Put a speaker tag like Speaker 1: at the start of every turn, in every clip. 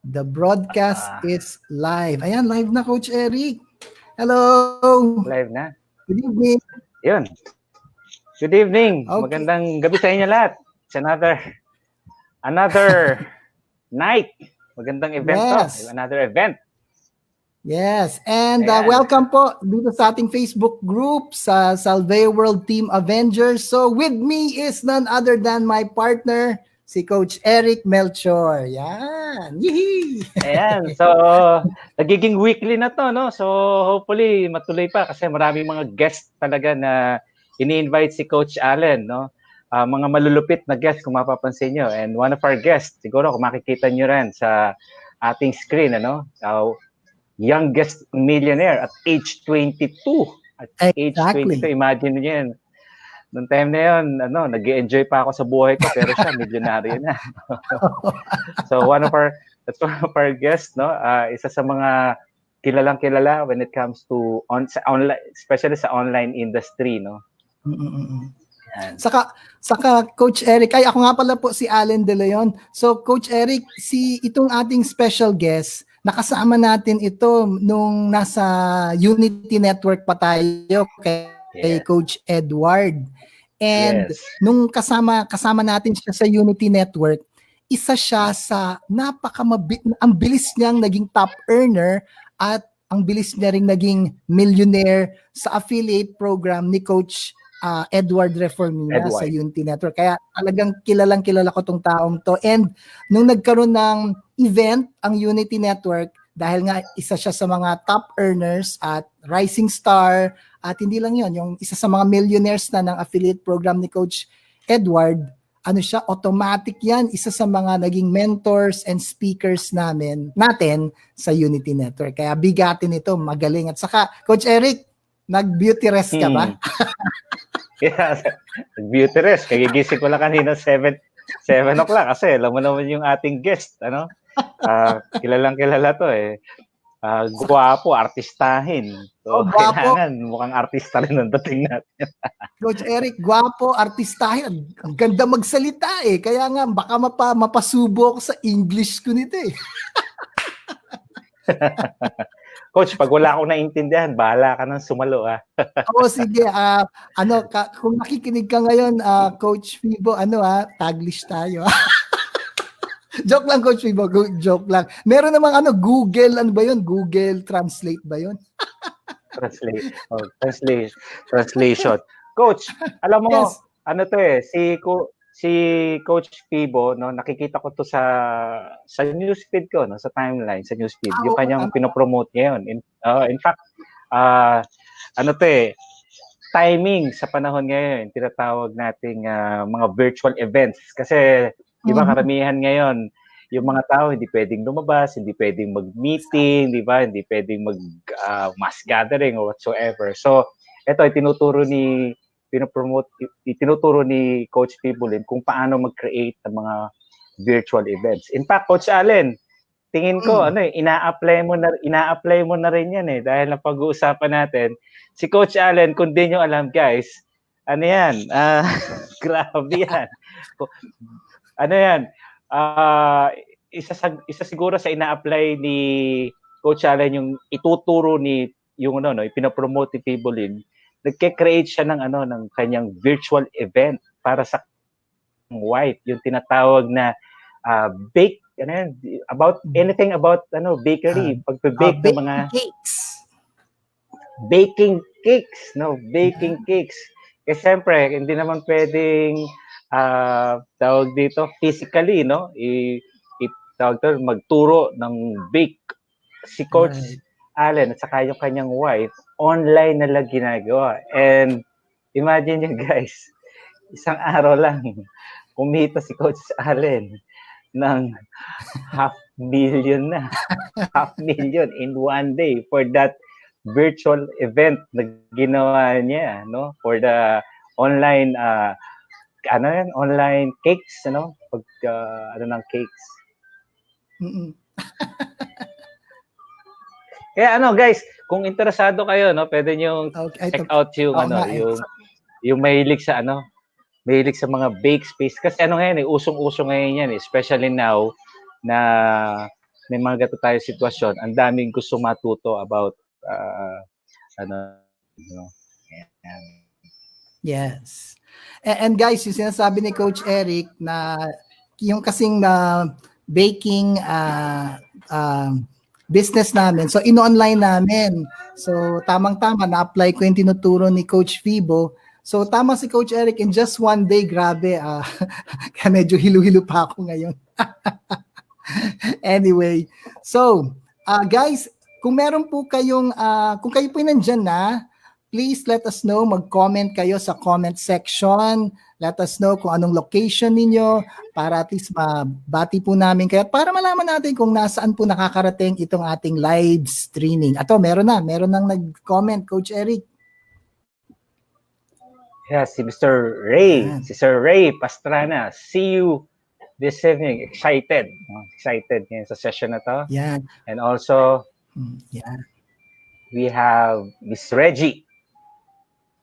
Speaker 1: The broadcast
Speaker 2: Ah,
Speaker 1: is live. Ayan, live na Coach Eric. Hello.
Speaker 2: live na.
Speaker 1: Good evening.
Speaker 2: Yun. Good evening.
Speaker 1: Okay.
Speaker 2: Magandang gabi sa inyo lahat. It's another night. Magandang event to.
Speaker 1: Yes.
Speaker 2: Another event.
Speaker 1: Yes. And
Speaker 2: Ayan.
Speaker 1: welcome po dito sa ating Facebook group sa SalveoWorld Team Avengers. So with me is none other than my partner, si Coach Eric Melchor. Yan. Yee!
Speaker 2: Ayan. So, nagiging weekly na to, no? So, hopefully, matuloy pa kasi maraming mga guests talaga na ini-invite si Coach Allen, no? Mga malulupit na guests kung mapapansin nyo. And one of our guests, siguro kung makikita nyo rin sa ating screen, ano? Youngest millionaire at age 22. At age
Speaker 1: Exactly.
Speaker 2: 22, imagine niyo yan. Noong time na yun, nag-enjoy pa ako sa buhay ko, pero siya, milyonaryo na. So, that's one of our guests, no? Isa sa mga kilalang-kilala when it comes to online, especially sa online industry, no?
Speaker 1: Yan. Saka Coach Eric, ay ako nga pala po si Allen De Leon. So Coach Eric, itong ating special guest, nakasama natin ito nung nasa Unity Network pa tayo kay Coach Edward. And nung kasama natin siya sa Unity Network, isa siya sa ang bilis niyang naging top earner at ang bilis niya ring naging millionaire sa affiliate program ni Coach Edward Reformina sa Unity Network. Kaya talagang kilala ko tong taong to. And nung nagkaroon ng event ang Unity Network, dahil nga isa siya sa mga top earners at rising star, at hindi lang yon, yung isa sa mga millionaires na ng affiliate program ni Coach Edward, automatic yan, isa sa mga naging mentors and speakers natin sa Unity Network. Kaya bigatin ito, magaling. At saka, Coach Eric, nag-beauty rest ka ba?
Speaker 2: Yeah, beauty rest. Kagigising ko lang kanina 7 o'clock kasi alam mo naman yung ating guest, ano? Kilalang-kilala to eh. Guwapo, artistahin. So, kailangan mukhang artista rin ang dating natin.
Speaker 1: Coach Eric, guwapo, artistahin. Ang ganda magsalita eh. Kaya nga, baka mapasubo ako sa English ko nito eh.
Speaker 2: Coach, pag wala akong naintindihan, bahala ka nang sumalo
Speaker 1: Oo, sige. Kung nakikinig ka ngayon, Coach Fibo, Taglish tayo. Joke lang, Coach Fibo. Joke lang. Meron namang Google, ba yun? Google Translate ba yun?
Speaker 2: Translation. Coach, alam mo, si Coach Fibo, no, nakikita ko to sa newsfeed ko, no, sa timeline, sa newsfeed, yung kanyang pinopromote ngayon. In fact, timing sa panahon ngayon, tinatawag nating mga virtual events. Kasi, di ba, karamihan ngayon, yung mga tao hindi pwedeng lumabas, hindi pwedeng mag-meeting, di ba? Hindi pwedeng mass gathering or whatsoever. So, ito ay tinuturo ni Coach Fibo Lim kung paano mag-create ng mga virtual events. In fact, Coach Allen, tingin ko ina-apply mo na rin 'yan eh dahil napag-uusapan natin si Coach Allen, kung di nyo alam guys, yan? Grabe yan. Isa siguro sa ina-apply ni Coach Allen yung ituturo ipinopromote ni Fibo Lim. Nagke-create siya ng kanyang virtual event para sa wife, yung tinatawag na anything about bakery, pagbe-bake ng mga baking cakes. Kasi siyempre hindi naman pwedeng tawag dito physically, no? Magturo ng bake si Coach Allen at saka yung kanyang wife, online na lang ginagawa. And imagine nyo guys, isang araw lang, kumita si Coach Allen ng $500,000 na. $500,000 in one day for that virtual event na ginawa niya, no? For the online, online cakes, ng cakes. Kaya guys, kung interesado kayo, no, pwede niyo check out yung mahilig sa mga bake space kasi ngayon usong-uso ngayon yan, especially now na may mga gato tayo sitwasyon, ang daming gusto matuto about ano, you know. Yan.
Speaker 1: Yes. And guys, yung sinasabi ni Coach Eric na yung kasing baking business namin. So, ino-online namin. So, tamang-tama, na-apply ko yung tinuturo ni Coach Fibo. So, tama si Coach Eric, in just one day, grabe. Kaya medyo hilo-hilo pa ako ngayon. Anyway, so, guys, kung meron po kayong, kung kayo po nandyan na, please let us know, mag-comment kayo sa comment section. Let us know kung anong location ninyo para at least mabati po namin kayo. Para malaman natin kung nasaan po nakakarating itong ating live streaming. Ato, meron nang nag-comment, Coach Eric.
Speaker 2: Yeah, si Mr. Ray,
Speaker 1: Yan.
Speaker 2: si Sir Ray Pastrana. See you this evening. Excited. Excited ngayon sa session na to.
Speaker 1: Yan.
Speaker 2: And also,
Speaker 1: Yan.
Speaker 2: we have Miss Reggie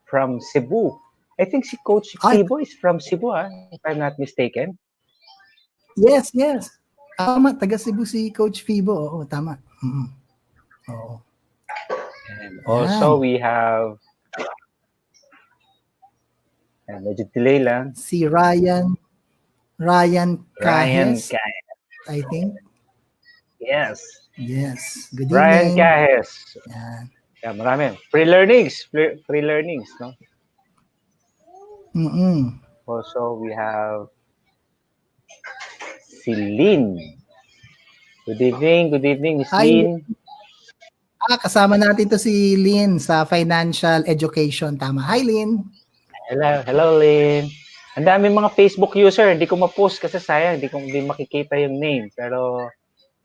Speaker 2: from Cebu. I think si Coach Fibo is from Cebu, if I'm not mistaken.
Speaker 1: Yes. Tama, taga Cebu si Coach Fibo. Oo, tama. Oo.
Speaker 2: And also, we have medyo delay lang.
Speaker 1: Si Ryan Cajes, I think.
Speaker 2: Yes.
Speaker 1: Good
Speaker 2: Ryan
Speaker 1: evening.
Speaker 2: Cajes.
Speaker 1: Yan.
Speaker 2: Yeah, marami. Free learnings, no? Also, we have si Lynn. Good evening, Miss Lynn.
Speaker 1: Kasama natin to si Lynn sa financial education. Tama. Hi, Lynn.
Speaker 2: Hello, Lynn. Ang dami mga Facebook user. Hindi ko ma-post kasi sayang. Hindi makikita yung name. Pero,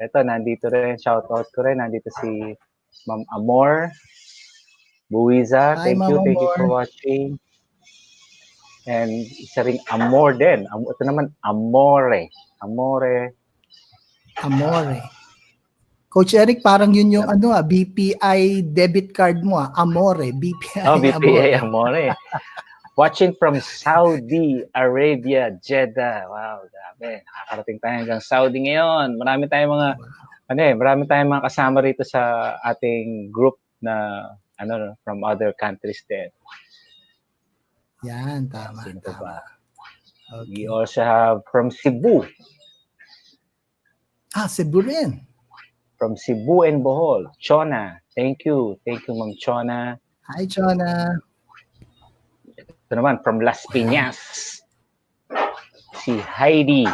Speaker 2: eto, nandito rin. Shoutout ko rin. Nandito si Ma'am Amor Buiza.
Speaker 1: Hi,
Speaker 2: Thank
Speaker 1: Ma'am
Speaker 2: you
Speaker 1: Amor.
Speaker 2: for watching. And isa ring Amor din. Ito naman, Amore.
Speaker 1: Coach Eric, parang yun yung BPI debit card mo. Amore. BPI
Speaker 2: BPI Amore. Watching from Saudi Arabia, Jeddah. Wow, grabe. Nakakarating tayo hanggang Saudi ngayon. Marami tayong mga kasama rito sa ating group na from other countries din.
Speaker 1: Yan, tama.
Speaker 2: Sino ba?
Speaker 1: Okay.
Speaker 2: We also have from Cebu.
Speaker 1: Cebu rin.
Speaker 2: From Cebu and Bohol, Chona. Thank you, Ma'am Chona.
Speaker 1: Hi, Chona.
Speaker 2: Ito naman, from Las Piñas. Si Heidi.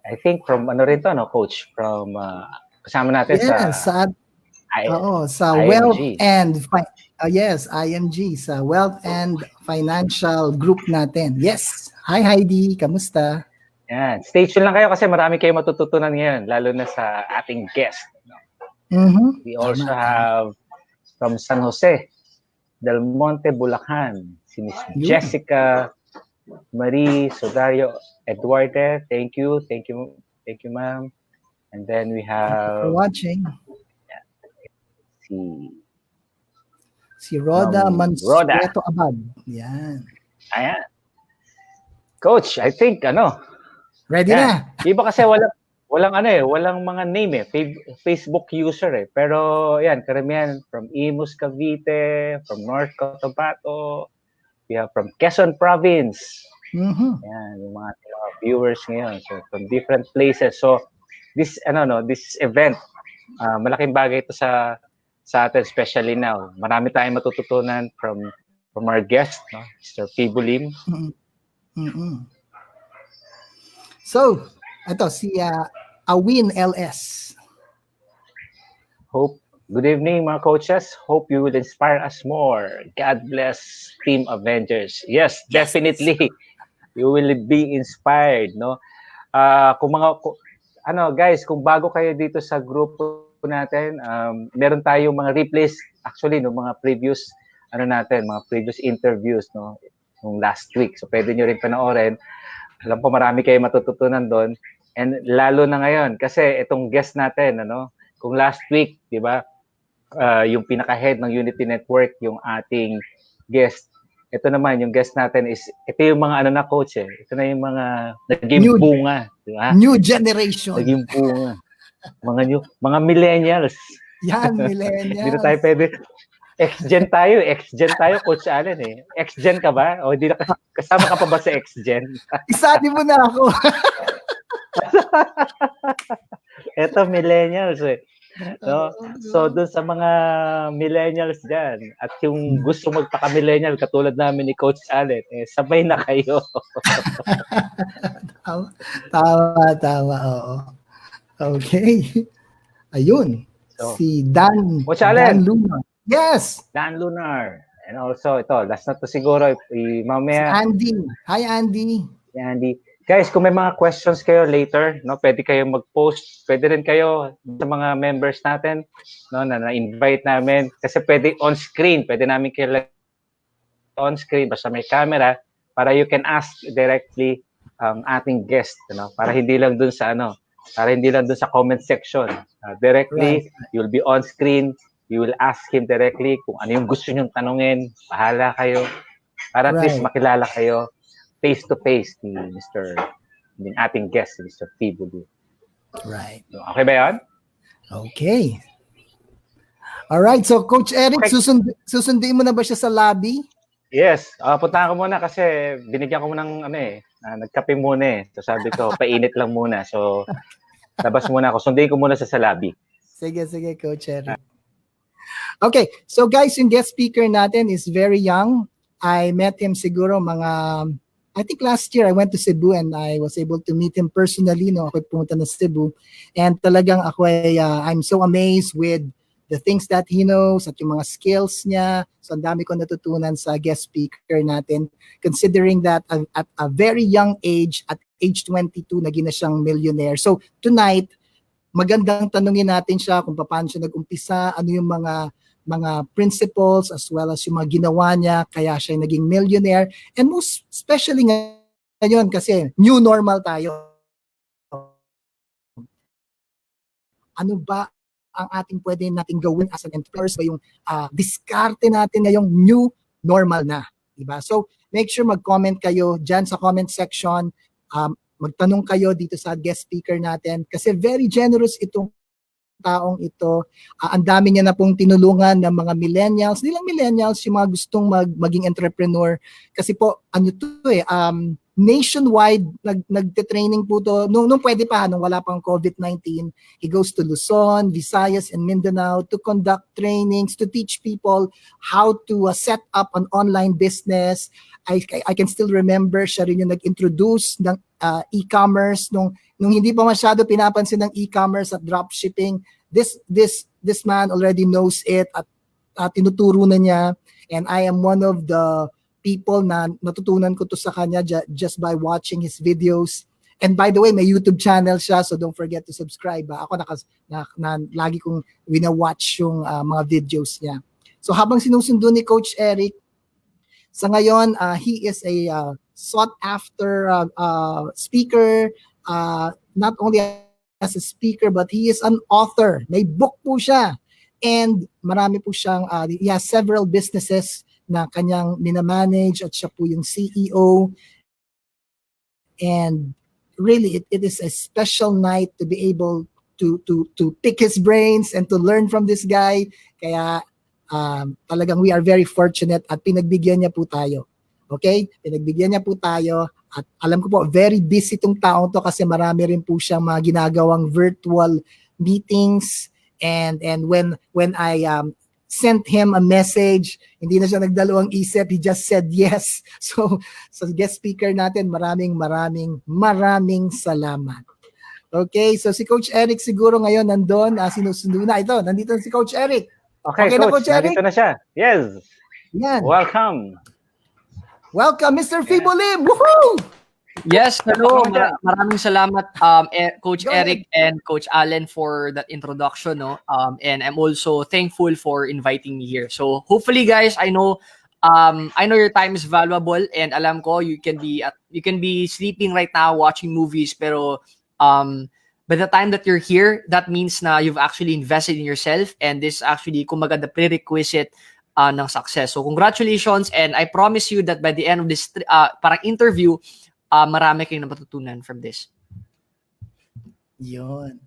Speaker 2: I think from Coach? From, kasama natin
Speaker 1: sa
Speaker 2: IMG.
Speaker 1: Wealth and IMG, sa Wealth and Financial Group natin. Yes. Hi, Heidi. Kamusta?
Speaker 2: Yan. Stay tuned lang kayo kasi marami kayong matututunan ngayon, lalo na sa ating guest. We also have from San Jose, Del Monte, Bulacan, si Miss Jessica Marie Sodario Eduardo. Thank you, ma'am. And then we have
Speaker 1: for watching. Si Roda Mansueto Abad. Yan.
Speaker 2: Ayan. Coach, I think
Speaker 1: ready na.
Speaker 2: Iba kasi walang mga name Facebook user Pero yan, karamihan from Imus Cavite, from North Cotabato, we have from Quezon Province. Yan, yung mga viewers ngayon. So from different places. So this event, malaking bagay ito sa atin, especially now. Marami tayong matututunan from our guest, Mr. Fibo Lim.
Speaker 1: So, ito si Awin LS.
Speaker 2: Good evening, mga coaches. Hope you will inspire us more. God bless Team Avengers. Yes, definitely. You will be inspired, no? Guys, kung bago kayo dito sa grupo natin, meron tayong mga replays actually no mga previous mga previous interviews no nung last week. So pwede niyo rin panoorin. Alam ko marami kayong matututunan doon. And lalo na ngayon kasi itong guest natin kung last week, 'di ba? Yung pinaka-head ng Unity Network, yung ating guest. Ito naman yung guest natin ito yung mga coach Ito na yung mga naging bunga, 'di ba?
Speaker 1: New generation.
Speaker 2: Naging bunga. Mga millennials.
Speaker 1: Yan,
Speaker 2: Hindi na tayo
Speaker 1: millennials.
Speaker 2: pwede. X-Gen tayo, Coach Allen eh. X-Gen ka ba? O hindi na kasama ka pa ba sa X-Gen?
Speaker 1: Isali mo na ako.
Speaker 2: Eto, millennials eh. No? So, dun sa mga millennials dyan, at yung gusto magpaka-millennial, katulad namin ni Coach Allen, sabay na kayo.
Speaker 1: Tama, oo. Okay. Ayun.
Speaker 2: So,
Speaker 1: Si Dan
Speaker 2: Coach Allen.
Speaker 1: Luna. Yes!
Speaker 2: Dan Lunar. And also, ito, last na to siguro, mamaya.
Speaker 1: Si Andy. Hi, Andy.
Speaker 2: Si Andy. Guys, kung may mga questions kayo later, no, pwede kayo mag-post. Pwede rin kayo sa mga members natin, no, na-invite namin. Kasi pwede on-screen. Pwede namin kayo on-screen, basta may camera, para you can ask directly ang ating guest, no, para hindi lang dun sa comment section. Directly, right. You'll be on-screen. You will ask him directly kung ano yung gusto nyong tanungin. Bahala kayo. Para at least makilala kayo face-to-face ni ating guest, Mr. Fibo Lim.
Speaker 1: Right.
Speaker 2: Okay ba yan?
Speaker 1: Okay. Alright, so Coach Eric, okay. Susundin mo na ba siya sa lobby?
Speaker 2: Yes. Puntahan ko muna kasi binigyan ko ng nagkape muna eh. So sabi ko, painit lang muna. So, labas muna ako. Sundin ko muna sa lobby.
Speaker 1: Sige, Coach Eric. Okay, so guys, yung guest speaker natin is very young. I met him siguro I think last year I went to Cebu and I was able to meet him personally. No, ako pumunta na Cebu. And talagang I'm so amazed with the things that he knows at yung mga skills niya. So ang dami ko natutunan sa guest speaker natin. Considering that at a very young age, at age 22, naging na siyang millionaire. So tonight, magandang tanungin natin siya kung paano siya nag-umpisa, ano yung mga principles as well as yung mga ginawa niya kaya siya naging millionaire, and most especially ngayon kasi new normal tayo. Ano ba ang pwede nating gawin as an entrepreneur ba yung diskarte natin ngayong new normal na, diba? So make sure mag-comment kayo dyan sa comment section, magtanong kayo dito sa guest speaker natin kasi very generous itong taong ito. Ang dami niya na pong tinulungan ng mga millennials. Hindi lang millennials, yung mga gustong maging entrepreneur. Kasi po, nationwide, nagte-training po to. Nung pwede pa, nung wala pang COVID-19, he goes to Luzon, Visayas, and Mindanao to conduct trainings, to teach people how to set up an online business. I can still remember, siya rin yung nag-introduce ng e-commerce nung hindi pa masyado pinapansin ng e-commerce at dropshipping. This man already knows it at tinuturo na niya, and I am one of the people na natutunan ko to sa kanya just by watching his videos. And by the way, may YouTube channel siya, so don't forget to subscribe. Ako lagi kong wina-watch yung mga videos niya. So habang sinusundo ni Coach Eric, sa ngayon, he is a sought-after speaker, not only as a speaker, but he is an author. May book po siya. And marami po siyang, he has several businesses na kanyang minamanage at siya po yung CEO. And really, it is a special night to be able to pick his brains and to learn from this guy. Kaya talagang we are very fortunate at pinagbigyan niya po tayo. Okay? Pinagbigyan niya po tayo. At alam ko po, very busy itong taong to kasi marami rin po siyang mga ginagawang virtual meetings. And when I sent him a message, hindi na siya nagdalawang isip, he just said yes. So guest speaker natin, maraming salamat. Okay, so si Coach Eric siguro ngayon nandun, sinusundo na. Ito, nandito si Coach Eric.
Speaker 2: Okay, Coach, nandito na siya. Yes.
Speaker 1: Yan.
Speaker 2: Welcome,
Speaker 1: Mr. Fibo Lim. Woohoo!
Speaker 3: Yes, hello. Maraming salamat, Coach Eric and Coach Allen for that introduction, no. And I'm also thankful for inviting me here. So hopefully, guys, I know your time is valuable, and alam ko you can be sleeping right now watching movies, pero by the time that you're here, that means na you've actually invested in yourself, and this actually kumaga the prerequisite ng success. So congratulations, and I promise you that by the end of this parang interview, marami kayong natutunan from this.
Speaker 1: Yun.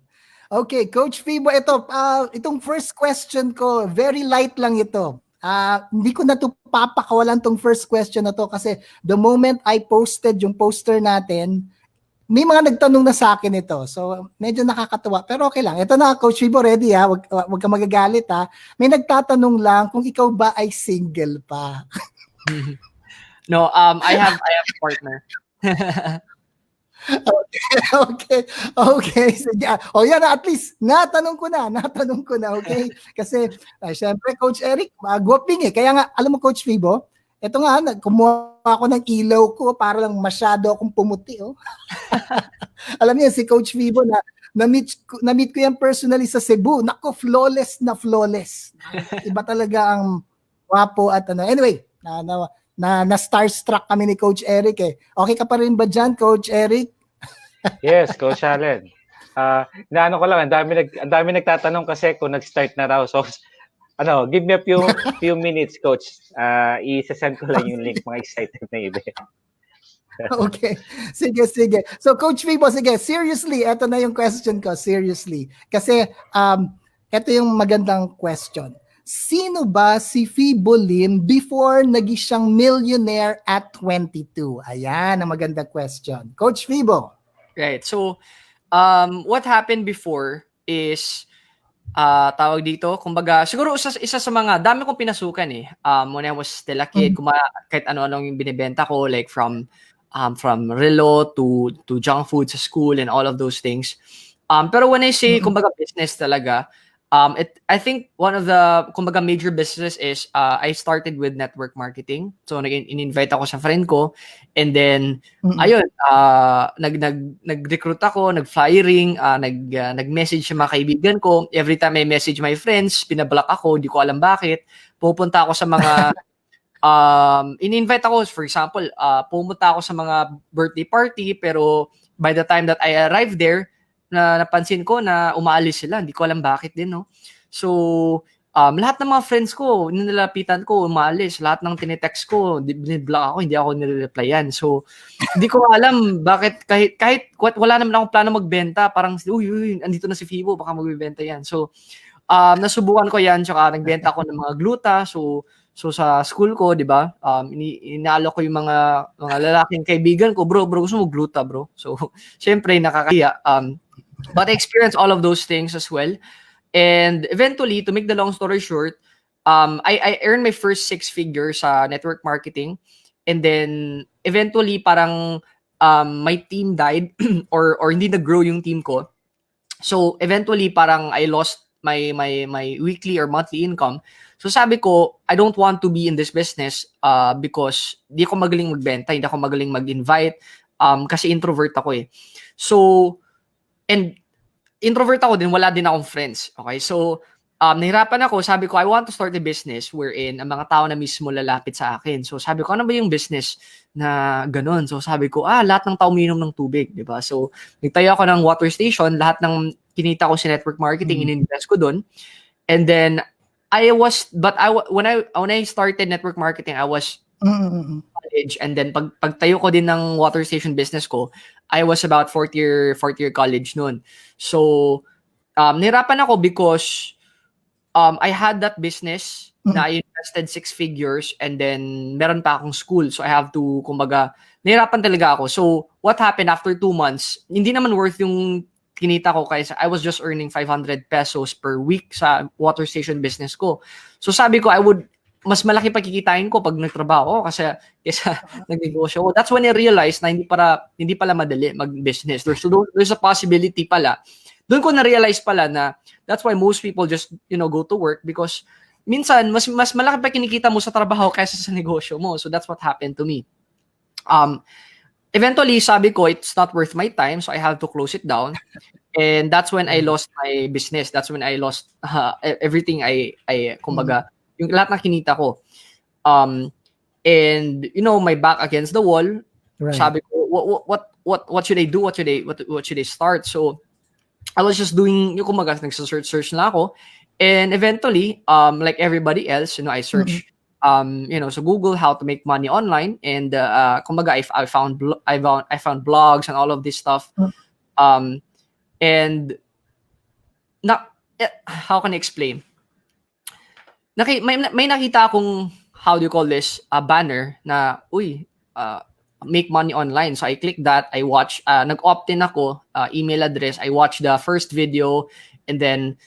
Speaker 1: Okay, Coach Fibo, itong first question ko, very light lang ito. Hindi ko na to papakawalan tong first question na to kasi the moment I posted yung poster natin, may mga nagtanong na sa akin ito. So, medyo nakakatuwa. Pero okay lang. Ito na, Coach Fibo, ready ha? Wag ka magagalit ha. May nagtatanong lang kung ikaw ba ay single pa.
Speaker 3: No, I have a partner.
Speaker 1: Okay. Sige. Yan na, at least, natanong ko na, okay? Kasi, syempre, Coach Eric, gwaping eh. Kaya nga, alam mo, Coach Fibo, ito nga, kumuha ako ng ilaw ko para lang masyado akong pumuti, oh. Alam niyo, si Coach Fibo na-meet ko yan personally sa Cebu. Nako, flawless na flawless. Iba talaga ang wapo at ano. Anyway, na starstruck kami ni Coach Eric eh. Okay ka pa rin ba dyan, Coach Eric?
Speaker 2: Yes, Coach Allen. Naano ko lang, ang dami nagtatanong kasi kung nag-start na raw. So, give me a few minutes, Coach. I-send ko lang yung link, mga excited na iba.
Speaker 1: Okay. Sige. So, Coach Fibo, sige, seriously, eto na yung question ko, seriously. Kasi, eto yung magandang question. Sino ba si Fibo Lim before naging siyang millionaire at 22? Ayan, ang magandang question. Coach Fibo.
Speaker 3: Right. So, what happened before is, tawag dito, kumbaga, siguro isa sa mga, dami kong pinasukan eh. When I was still a kid, kahit ano-ano yung binibenta ko, like from relo to junk food sa school and all of those things. Pero when I say, kumbaga, business talaga, I think one of the, kumbaga, major businesses is, I started with network marketing. So, in-invite ako sa friend ko. And then, ayun, nag-recruit ako, nag-flyering, nag-message sa mga kaibigan ko. Every time I message my friends, pinablock ako, di ko alam bakit. Pupunta ako sa mga, in-invite ako, for example, pumunta ako sa mga birthday party, pero by the time that I arrived there, napansin ko na umaalis sila. Hindi ko alam bakit din, no? So, lahat ng mga friends ko, nilalapitan ko, umaalis. Lahat ng tinetext ko, biniblock ako, hindi ako nire-replyan. So, hindi ko alam bakit, kahit wala naman akong plano magbenta, parang, uy, andito na si Fibo, baka magbibenta yan. So, nasubukan ko yan, tsaka nagbenta ako ng mga gluta. So sa school ko, di ba, inaalok ko yung mga lalaking kaibigan ko, bro, gusto mo gluta, bro? So, syempre, nakakahiya. But I experienced all of those things as well. And eventually, to make the long story short, I earned my first 6 figures sa network marketing. And then, eventually, parang my team died or hindi nag-grow yung team ko. So, eventually, parang I lost my weekly or monthly income. So, sabi ko, I don't want to be in this business because di ako magaling magbenta, hindi ako magaling mag-invite kasi introvert ako eh. So, and introvert ako din, wala din akong friends. Okay, so nahirapan ako, sabi ko, I want to start a business wherein ang mga tao na mismo lalapit sa akin. So sabi ko, ano ba yung business na ganun? So sabi ko, lahat ng tao umiinom ng tubig, di ba? So nagtayo ako ng water station, lahat ng kinita ko sa network marketing, ininvest ko dun. And then, when I started network marketing, I was college, and then pagtayo ko din ng water station business ko, I was about fourth year college noon. So nahirapan ako because I had that business na I invested 6 figures and then meron pa akong school, so I have to, kumbaga, nahirapan talaga ako. So what happened after 2 months, hindi naman worth yung kinita ko kasi I was just earning 500 pesos per week sa water station business ko. So sabi ko, mas malaki pakikitain ko pag nagtrabaho kasi kaysa nagnegosyo ko. That's when I realized na hindi pala madali mag-business. There's a possibility pala. Doon ko na-realize pala na that's why most people just, go to work because minsan mas malaki pa kinikita mo sa trabaho kaysa sa negosyo mo. So that's what happened to me. Eventually, sabi ko, it's not worth my time, so I have to close it down. And that's when I lost my business. That's when I lost everything kumbaga, yung lahat na kinita ko. And, my back against the wall, right. Sabi ko, what should I do? What should I start? So, I was just doing, yung kumbaga, nagsa-search na ako. And eventually, like everybody else, I searched, so Google how to make money online, and kumbaga I found blogs and all of this stuff, and how can I explain? May nakita akong, how do you call this, a banner na, make money online. So I click that, I watch, nag-opt-in ako, email address, I watch the first video, and then,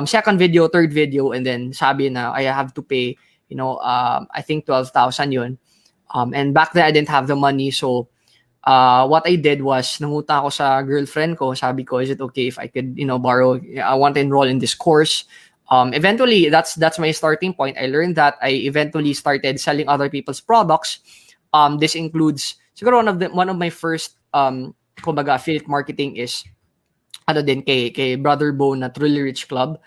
Speaker 3: second video, third video, and then sabi na I have to pay, I think 12,000 yun. And back then I didn't have the money, so what I did was, nanguta ako sa girlfriend ko, sabi ko, is it okay if I could, borrow, I want to enroll in this course. Eventually, that's my starting point. I learned that. I eventually started selling other people's products. This includes, siguro one of my first, kumbaga, affiliate marketing is, kay Brother Bo na Truly Rich Club.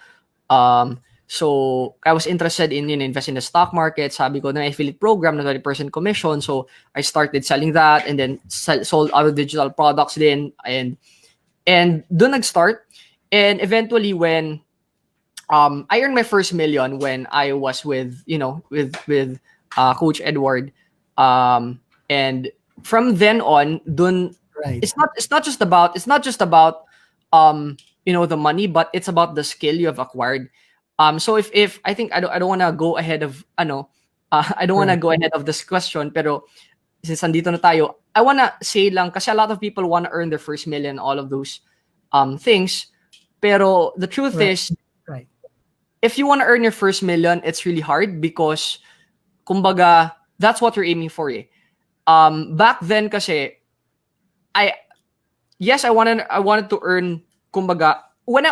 Speaker 3: So I was interested in invest in the stock market. Sabi ko, na affiliate program na 20% commission. So I started selling that, and then sold other digital products then, and doon nag-start. And eventually, when I earned my first million when I was with Coach Edward, and from then on, dun,
Speaker 1: Right.
Speaker 3: it's not just about the money, but it's about the skill you have acquired. So if I think I don't want to go ahead of I don't want to go ahead of this question, pero since andito na tayo, I want to say lang, kasi a lot of people want to earn their first million, all of those things, pero the truth is,
Speaker 1: right,
Speaker 3: if you want to earn your first million, it's really hard because, kumbaga, that's what you're aiming for. Back then kasi, I wanted to earn, kumbaga, when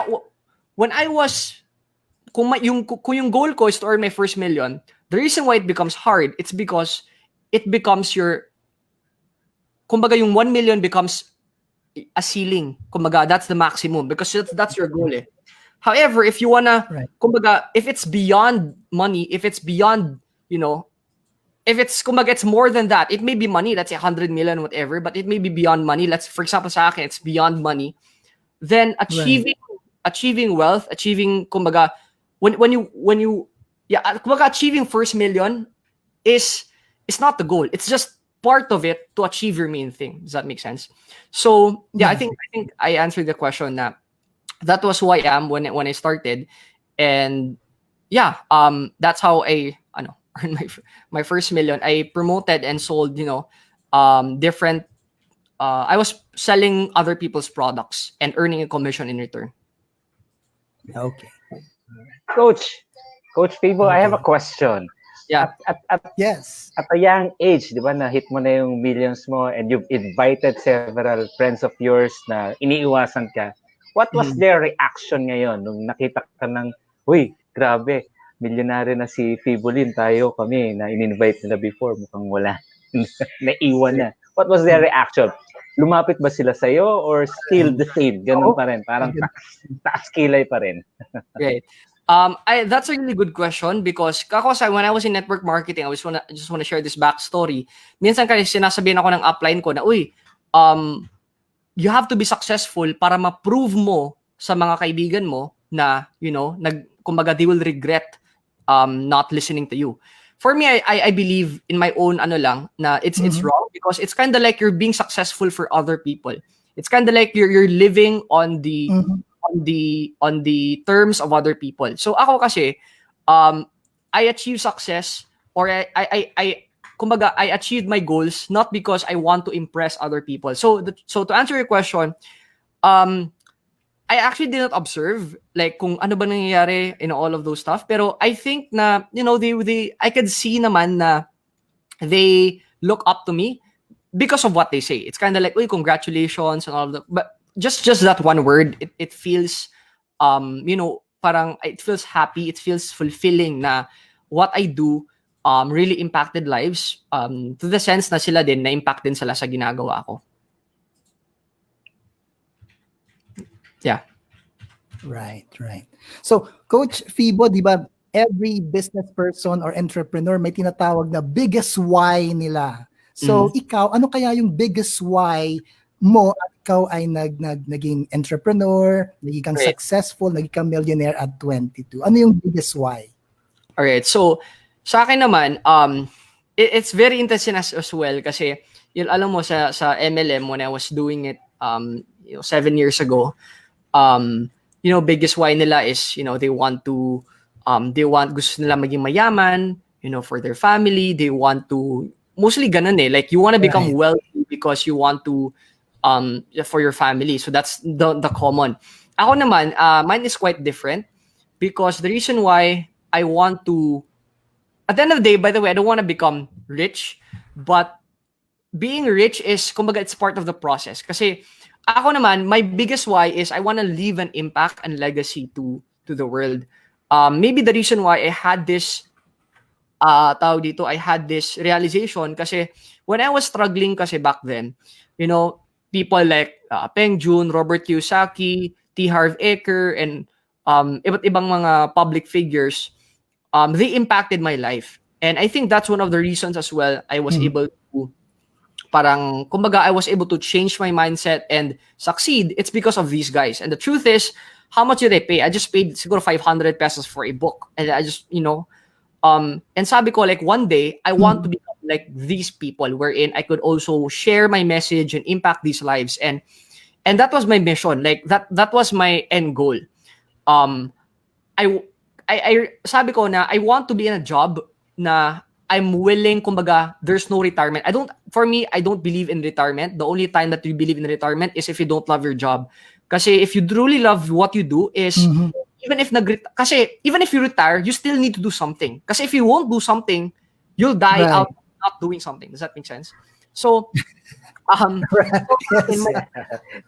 Speaker 3: I was, kung yung goal ko is to earn my first million, the reason why it becomes hard, it's because it becomes your, kumbaga, yung 1 million becomes a ceiling. Kumbaga, that's the maximum because that's your goal. However, if you wanna, kumbaga, if it's beyond money, if it's beyond, if it's, kumbaga, it's more than that, it may be money, let's say 100 million, whatever, but it may be beyond money. Let's, for example, sa akin, it's beyond money. Then achieving wealth, kumbaga, when you, kumbaga, achieving first million is not the goal. It's just part of it to achieve your main thing. Does that make sense? So I think I answered the question. That was who I am when I started, and that's how I earned my first million. I promoted and sold different. I was selling other people's products and earning a commission in return.
Speaker 1: Okay.
Speaker 2: Coach Fibo, I have a question.
Speaker 3: Yeah.
Speaker 1: Yes.
Speaker 2: At a young age, di ba, na-hit mo na yung millions mo and you've invited several friends of yours na iniiwasan ka. What was their reaction ngayon nung nakita ka ng, uy, grabe, Millionaire na si Fibo Lim, tayo kami na in-invite nila before, mukhang wala, naiwan na. What was their reaction? Lumapit ba sila sa'yo or still the same? Ganun pa rin, parang taas kilay pa rin.
Speaker 3: Right. That's a really good question because when I was in network marketing, I just want to share this backstory. Minsan kasi sinasabihan ako ng upline ko na, uy, you have to be successful para ma-prove mo sa mga kaibigan mo na, kumbaga, they will regret not listening to you. For me, I believe in my own na it's wrong because it's kind of like you're being successful for other people. It's kind of like you're living on the on the terms of other people. So ako kasi, I achieve success or kumbaga, I achieved my goals not because I want to impress other people. So to answer your question, I actually did not observe like kung ano ba nangyayari in all of those stuff. Pero I think na, I could see naman na they look up to me because of what they say. It's kind of like, uy, congratulations and all of that. But just that one word, it feels, parang it feels happy. It feels fulfilling na what I do really impacted lives to the sense na sila din, na-impact din sila sa ginagawa ko. Yeah.
Speaker 1: Right. So, Coach Fibo, di ba, every business person or entrepreneur may tinatawag na biggest why nila. So, ikaw, ano kaya yung biggest why mo at ikaw ay naging entrepreneur, naging successful, naging millionaire at 22? Ano yung biggest why? Alright,
Speaker 3: so sa akin naman, it's very interesting as well kasi alam mo sa MLM when I was doing it 7 years ago, biggest why nila is, they want to, gusto nila maging mayaman, for their family. They want to, mostly ganun eh. Like, you want to become
Speaker 1: Right.
Speaker 3: wealthy because you want to, for your family. So that's the common. Ako naman, mine is quite different because the reason why I want to, at the end of the day, by the way, I don't want to become rich, but being rich is, kumbaga, it's part of the process. Kasi ako naman, my biggest why is I want to leave an impact and legacy to the world. Maybe the reason why I had this, I had this realization kasi when I was struggling kasi back then, people like Peng Joon, Robert Kiyosaki, T. Harv Eker, and iba't ibang mga public figures, they impacted my life. And I think that's one of the reasons as well I was able to, kumbaga, I was able to change my mindset and succeed. It's because of these guys. And the truth is, how much did I pay? I just paid siguro 500 pesos for a book. And I just, and sabi ko, like, one day, I want to become like these people wherein I could also share my message and impact these lives. And that was my mission. Like, that was my end goal. I sabi ko na I want to be in a job na I'm willing, kumbaga, there's no retirement. For me, I don't believe in retirement. The only time that you believe in retirement is if you don't love your job. Kasi if you truly love what you do is, even if you retire, you still need to do something. Kasi if you won't do something, you'll die out not doing something. Does that make sense? So,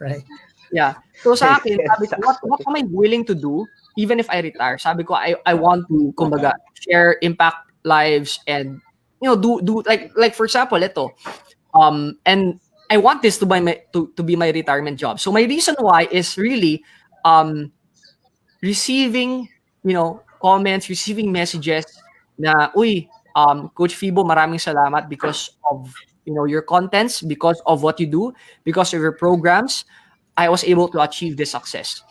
Speaker 1: Right.
Speaker 3: yeah. So sa akin, sabi ko, what am I willing to do even if I retire? Sabi ko, I want to, kumbaga, share, impact lives, and do like for example, ito, and I want this to be my retirement job. So my reason why is really receiving comments, receiving messages na, uy, Coach Fibo, maraming salamat because of your contents, because of what you do, because of your programs, I was able to achieve this success.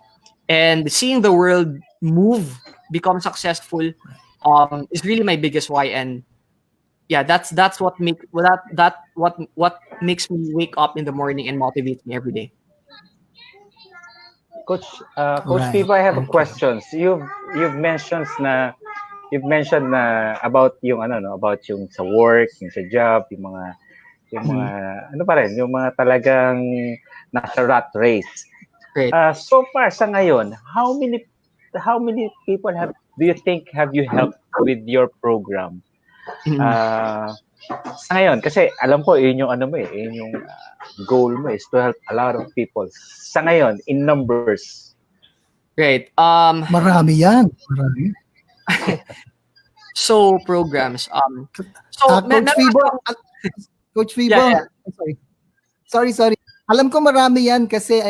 Speaker 3: And seeing the world move, become successful, is really my biggest why. And yeah, that's what what makes me wake up in the morning and motivates me every day.
Speaker 2: Coach
Speaker 1: Right.
Speaker 2: Fibo, I have a question. So you've mentioned na about yung about yung sa work, yung sa job, yung mga yung mga talagang nasa rat race.
Speaker 3: Great.
Speaker 2: So far sa ngayon, how many people do you think have you helped with your program? Sa ngayon, kasi alam ko yun yung yun yung goal mo is to help a lot of people. Sa ngayon, in numbers.
Speaker 3: Great.
Speaker 1: Marami yan. Marami.
Speaker 3: So programs.
Speaker 1: Coach Fibo.
Speaker 3: Yeah.
Speaker 1: Sorry. Alam ko marami yan kasi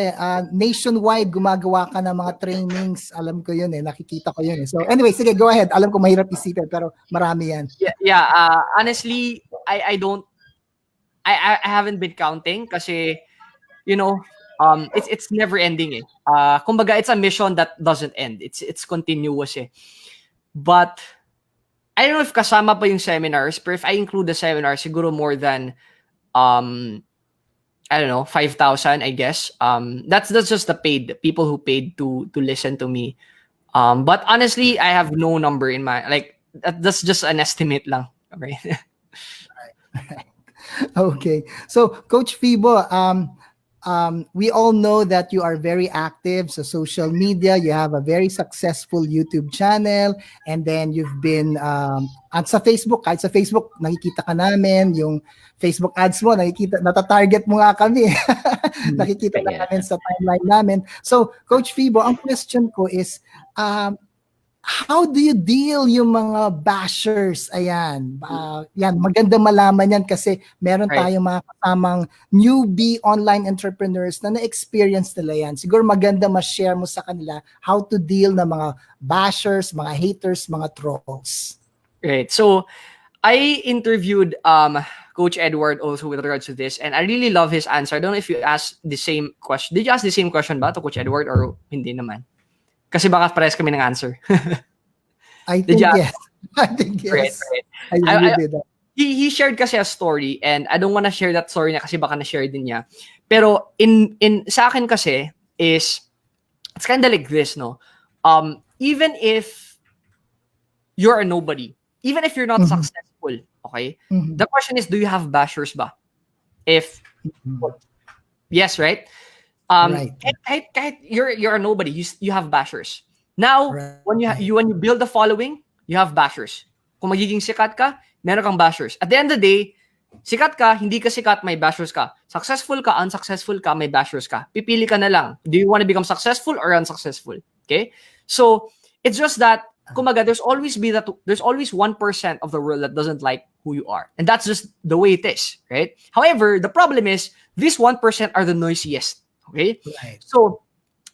Speaker 1: nationwide gumagawa ka ng mga trainings. Alam ko yun nakikita ko yun So anyway, sige, go ahead. Alam ko mahirap isipin pero marami yan.
Speaker 3: Yeah. Honestly, I haven't been counting kasi it's never ending eh. Kumbaga, it's a mission that doesn't end. It's continuous eh. But I don't know if kasama pa yung seminars, but if I include the seminars, siguro more than I don't know, 5,000, I guess. That's just the paid people who paid to listen to me. But honestly, I have no number in my that's just an estimate lang. Okay.
Speaker 1: Okay. So Coach Fibo, we all know that you are very active sa social media. You have a very successful YouTube channel, and then you've been at sa Facebook. Kahit sa Facebook, nakikita ka namin yung Facebook ads mo, natatarget mo nga kami. Nakikita namin sa timeline namin. So, Coach Fibo, ang question ko is, how do you deal yung mga bashers? Ayan. Yan, maganda malaman yan kasi meron tayong mga kasamang newbie online entrepreneurs na na-experience nila yan. Siguro maganda ma-share mo sa kanila how to deal ng mga bashers, mga haters, mga trolls.
Speaker 3: Right. So, I interviewed Coach Edward also with regards to this, and I really love his answer. I don't know if you asked the same question. Did you ask the same question ba to Coach Edward or hindi naman? Kasi baka pares kami ng answer.
Speaker 1: I think yes. I think yes.
Speaker 3: Right.
Speaker 1: I did that.
Speaker 3: He shared kasi a story, and I don't wanna share that story niya kasi baka na-share din niya. Pero in sa akin kasi is it's kind of like this, no? Even if you're a nobody, even if you're not successful, okay? The question is, do you have bashers ba? If yes, right?
Speaker 1: Right.
Speaker 3: Kahit you're a nobody, you have bashers. Now,
Speaker 1: Right.
Speaker 3: when you build the following, you have bashers. Kung magiging sikat ka, meron kang bashers. At the end of the day, sikat ka, hindi ka sikat, may bashers ka. Successful ka, unsuccessful ka, may bashers ka. Pipili ka na lang. Do you want to become successful or unsuccessful? Okay? So, it's just that, kumaga, there's always 1% of the world that doesn't like who you are. And that's just the way it is, right? However, the problem is, these 1% are the noisiest. Okay?
Speaker 1: Right.
Speaker 3: So,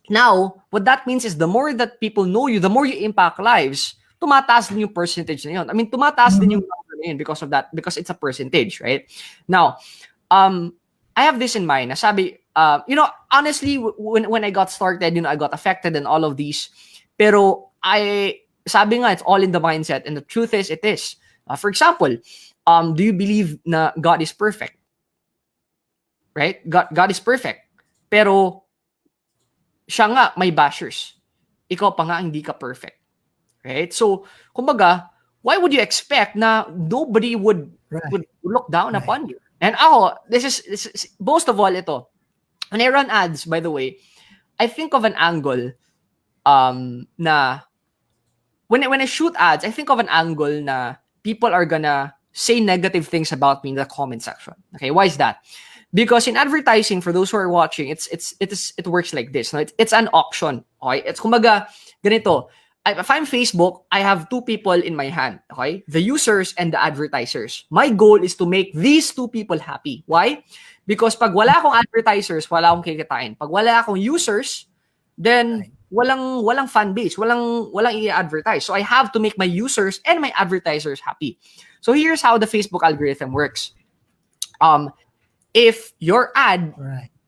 Speaker 3: now, what that means is the more that people know you, the more you impact lives, tumataas din yung percentage na yun. I mean, tumataas din yung number na yun because of that, because it's a percentage, right? Now, I have this in mind. Nasabi, honestly, when I got started, I got affected and all of these. Pero sabi nga, it's all in the mindset. And the truth is, it is. For example, do you believe na God is perfect? Right? God is perfect. Pero, siya nga may bashers. Ikaw pa nga hindi ka perfect. Right? So, kumbaga, why would you expect na nobody would look down upon you? And ako, this is most of all ito. When I run ads, by the way, I think of an angle na when I shoot ads, I think of an angle na people are gonna say negative things about me in the comment section. Okay, why is that? Because in advertising, for those who are watching, it works like this. No? It's an auction. Okay, it's kumbaga ganito. If I'm Facebook, I have two people in my hand. Okay, the users and the advertisers. My goal is to make these two people happy. Why? Because pag wala akong advertisers, wala akong kikitain. Pag wala akong users, then walang fan base, walang i-advertise. So I have to make my users and my advertisers happy. So here's how the Facebook algorithm works. If your ad,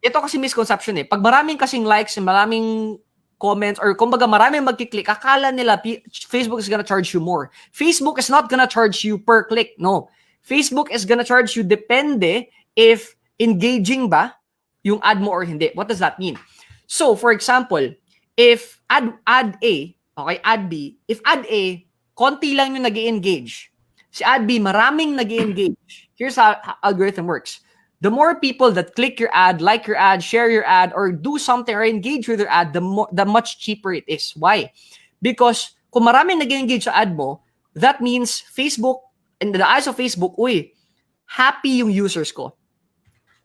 Speaker 3: ito kasi misconception pag maraming kasing likes and maraming comments or kumbaga maraming magkiklik, akala nila Facebook is gonna charge you more. Facebook is not gonna charge you per click, no. Facebook is gonna charge you depende if engaging ba yung ad mo or hindi. What does that mean? So, for example, if ad A, okay, ad B, if ad A, konti lang yung nag-i-engage. Si ad B, maraming nag-i-engage. Here's how algorithm works. The more people that click your ad, like your ad, share your ad, or do something or engage with your ad, the much cheaper it is. Why? Because kung maraming nag-engage sa ad mo, that means Facebook, in the eyes of Facebook, happy yung users ko.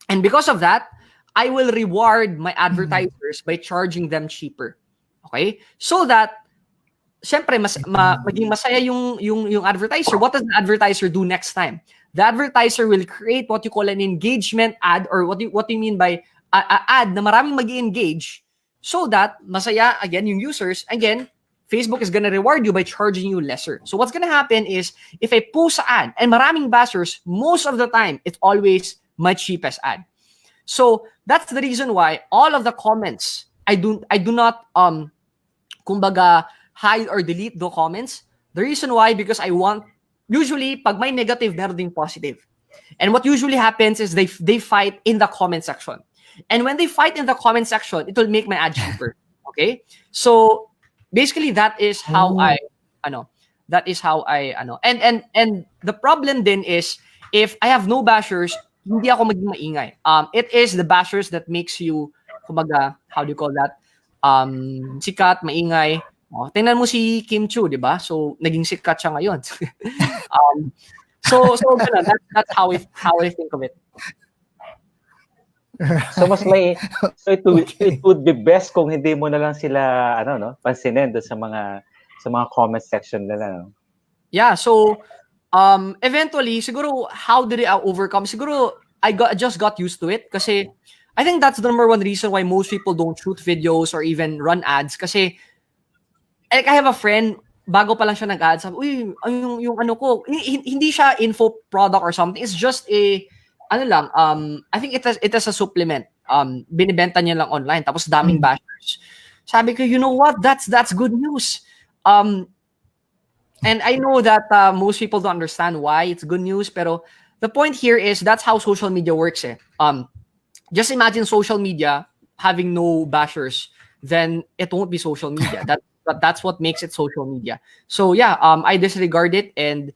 Speaker 3: And because of that, I will reward my advertisers by charging them cheaper. Okay? So that, syempre, maging masaya yung advertiser. What does the advertiser do next time? The advertiser will create what you call an engagement ad, or what you mean by ad na maraming mag-engage, so that masaya again yung users. Again, Facebook is gonna reward you by charging you lesser. So what's gonna happen is, if I post an ad and maraming bashers, most of the time it's always my cheapest ad. So that's the reason why all of the comments, I do not kumbaga hide or delete the comments. The reason why, because I want, usually pag may negative, meron ding positive. And what usually happens is they fight in the comment section. And when they fight in the comment section, it will make my ad cheaper. Okay? So basically that is how and the problem then is, if I have no bashers, hindi ako maging maingay. It is the bashers that makes you, kumbaga, how do you call that? Sikat, maingay. Tingnan mo si Kim Chu, di ba? So, naging sikat siya ngayon. So that's how I think of it.
Speaker 2: So it would be best kung hindi mo na lang sila pansinin doon sa mga comment section nila, no? Yeah,
Speaker 3: so eventually siguro how did I overcome? Siguro I just got used to it kasi I think that's the number one reason why most people don't shoot videos or even run ads kasi like I have a friend, bago pa lang siya nag-ads, sabi, yung ano ko, hindi siya info product or something. It's just I think it has a supplement. Binibenta niya lang online, tapos daming bashers. Sabi ko, you know what? That's good news. And I know that most people don't understand why it's good news, pero the point here is that's how social media works. Just imagine social media having no bashers. then it won't be social media. That's what makes it social media. So yeah, I disregard it, and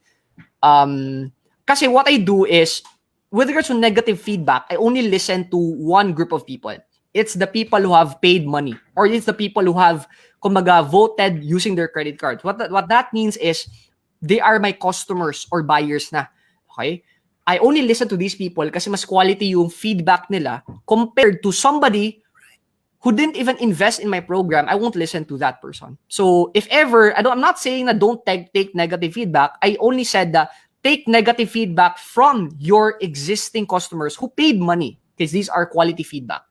Speaker 3: kasi what I do is, with regards to negative feedback, I only listen to one group of people. It's the people who have paid money, or it's the people who have, kumbaga, voted using their credit card. What that means is they are my customers or buyers na. Okay? I only listen to these people kasi mas quality yung feedback nila compared to somebody who didn't even invest in my program. I won't listen to that person. So if ever, I'm not saying that don't take negative feedback. I only said that take negative feedback from your existing customers who paid money, because these are quality feedback.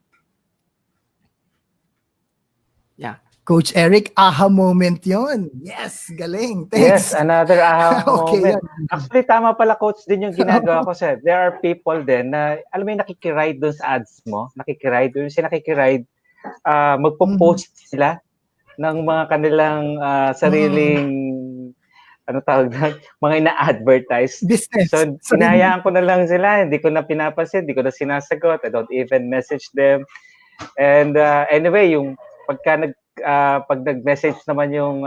Speaker 3: Yeah.
Speaker 1: Coach Eric, aha moment yon. Yes, galing. Thanks.
Speaker 2: Yes, another aha
Speaker 1: Okay,
Speaker 2: moment. Actually, tama pala, coach, din yung ginagawa ko, sir. There are people din na, alam mo yung nakikiride doon sa ads mo, nakikiride, magpo-post sila ng mga kanilang sariling, ano tawag na, mga ina-advertise.
Speaker 1: Business.
Speaker 2: So, hinahayaan ko na lang sila, hindi ko na pinapansin, hindi ko na sinasagot, I don't even message them. And anyway, yung pag nag-message naman yung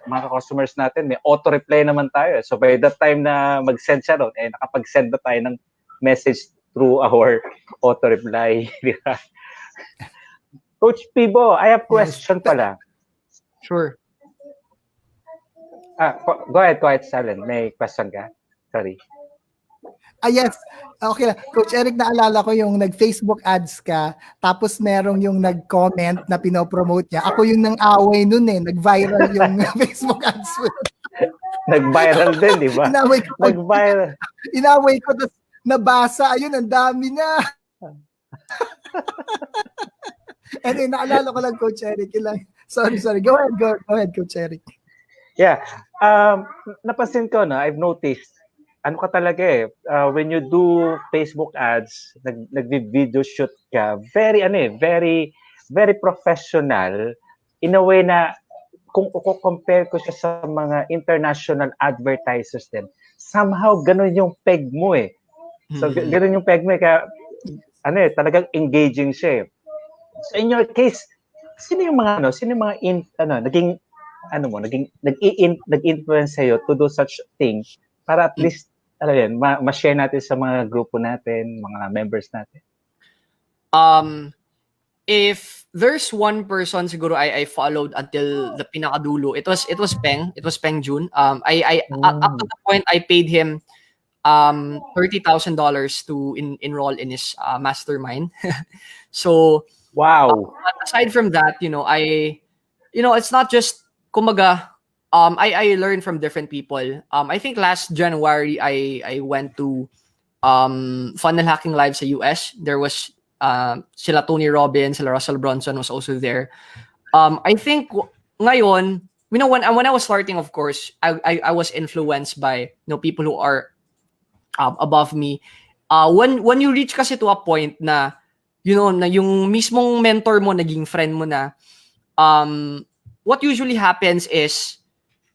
Speaker 2: mga customers natin, may auto-reply naman tayo. So by that time na mag-send siya doon, nakapag-send na tayo ng message through our auto-reply. Coach Fibo, I have question pala.
Speaker 3: Sure.
Speaker 2: Go ahead, Salen. May question ka? Sorry.
Speaker 1: Yes. Okay lang. Coach Eric, naalala ko yung nag-Facebook ads ka, tapos merong yung nag-comment na pinopromote niya. Ako yung nang-away nun nag-viral yung Facebook ads.
Speaker 2: Nag-viral din, di ba? Nag-viral.
Speaker 1: Inaway ko, tapos nabasa. Ayun, ang dami na. And naalala ko lang, Coach Eric. Sorry. Go ahead, Coach Eric.
Speaker 2: Yeah. Napansin ko, I've noticed, ano ka talaga when you do Facebook ads, nag-video shoot ka, very professional, in a way na kung compare ko siya sa mga international advertisers din, somehow ganun yung peg mo So ganun yung peg mo kaya talagang engaging siya So in your case, sino yung mga nag-influence sa'yo to do such thing para at least ma-share natin sa mga grupo natin, mga members natin?
Speaker 3: If there's one person siguro I followed until the pinakadulo, it was Peng. It was Peng Jun. Up to the point I paid him $30,000 to enroll in his mastermind. So
Speaker 2: wow.
Speaker 3: Aside from that, it's not just kumbaga. I learned from different people. I think last January I went to funnel hacking live sa US. There was sila Tony Robbins, sila Russell Brunson was also there. I think ngayon, when I was starting, of course, I was influenced by people who are above me. When you reach kasi to a point na na yung mismong mentor mo naging friend mo na, what usually happens is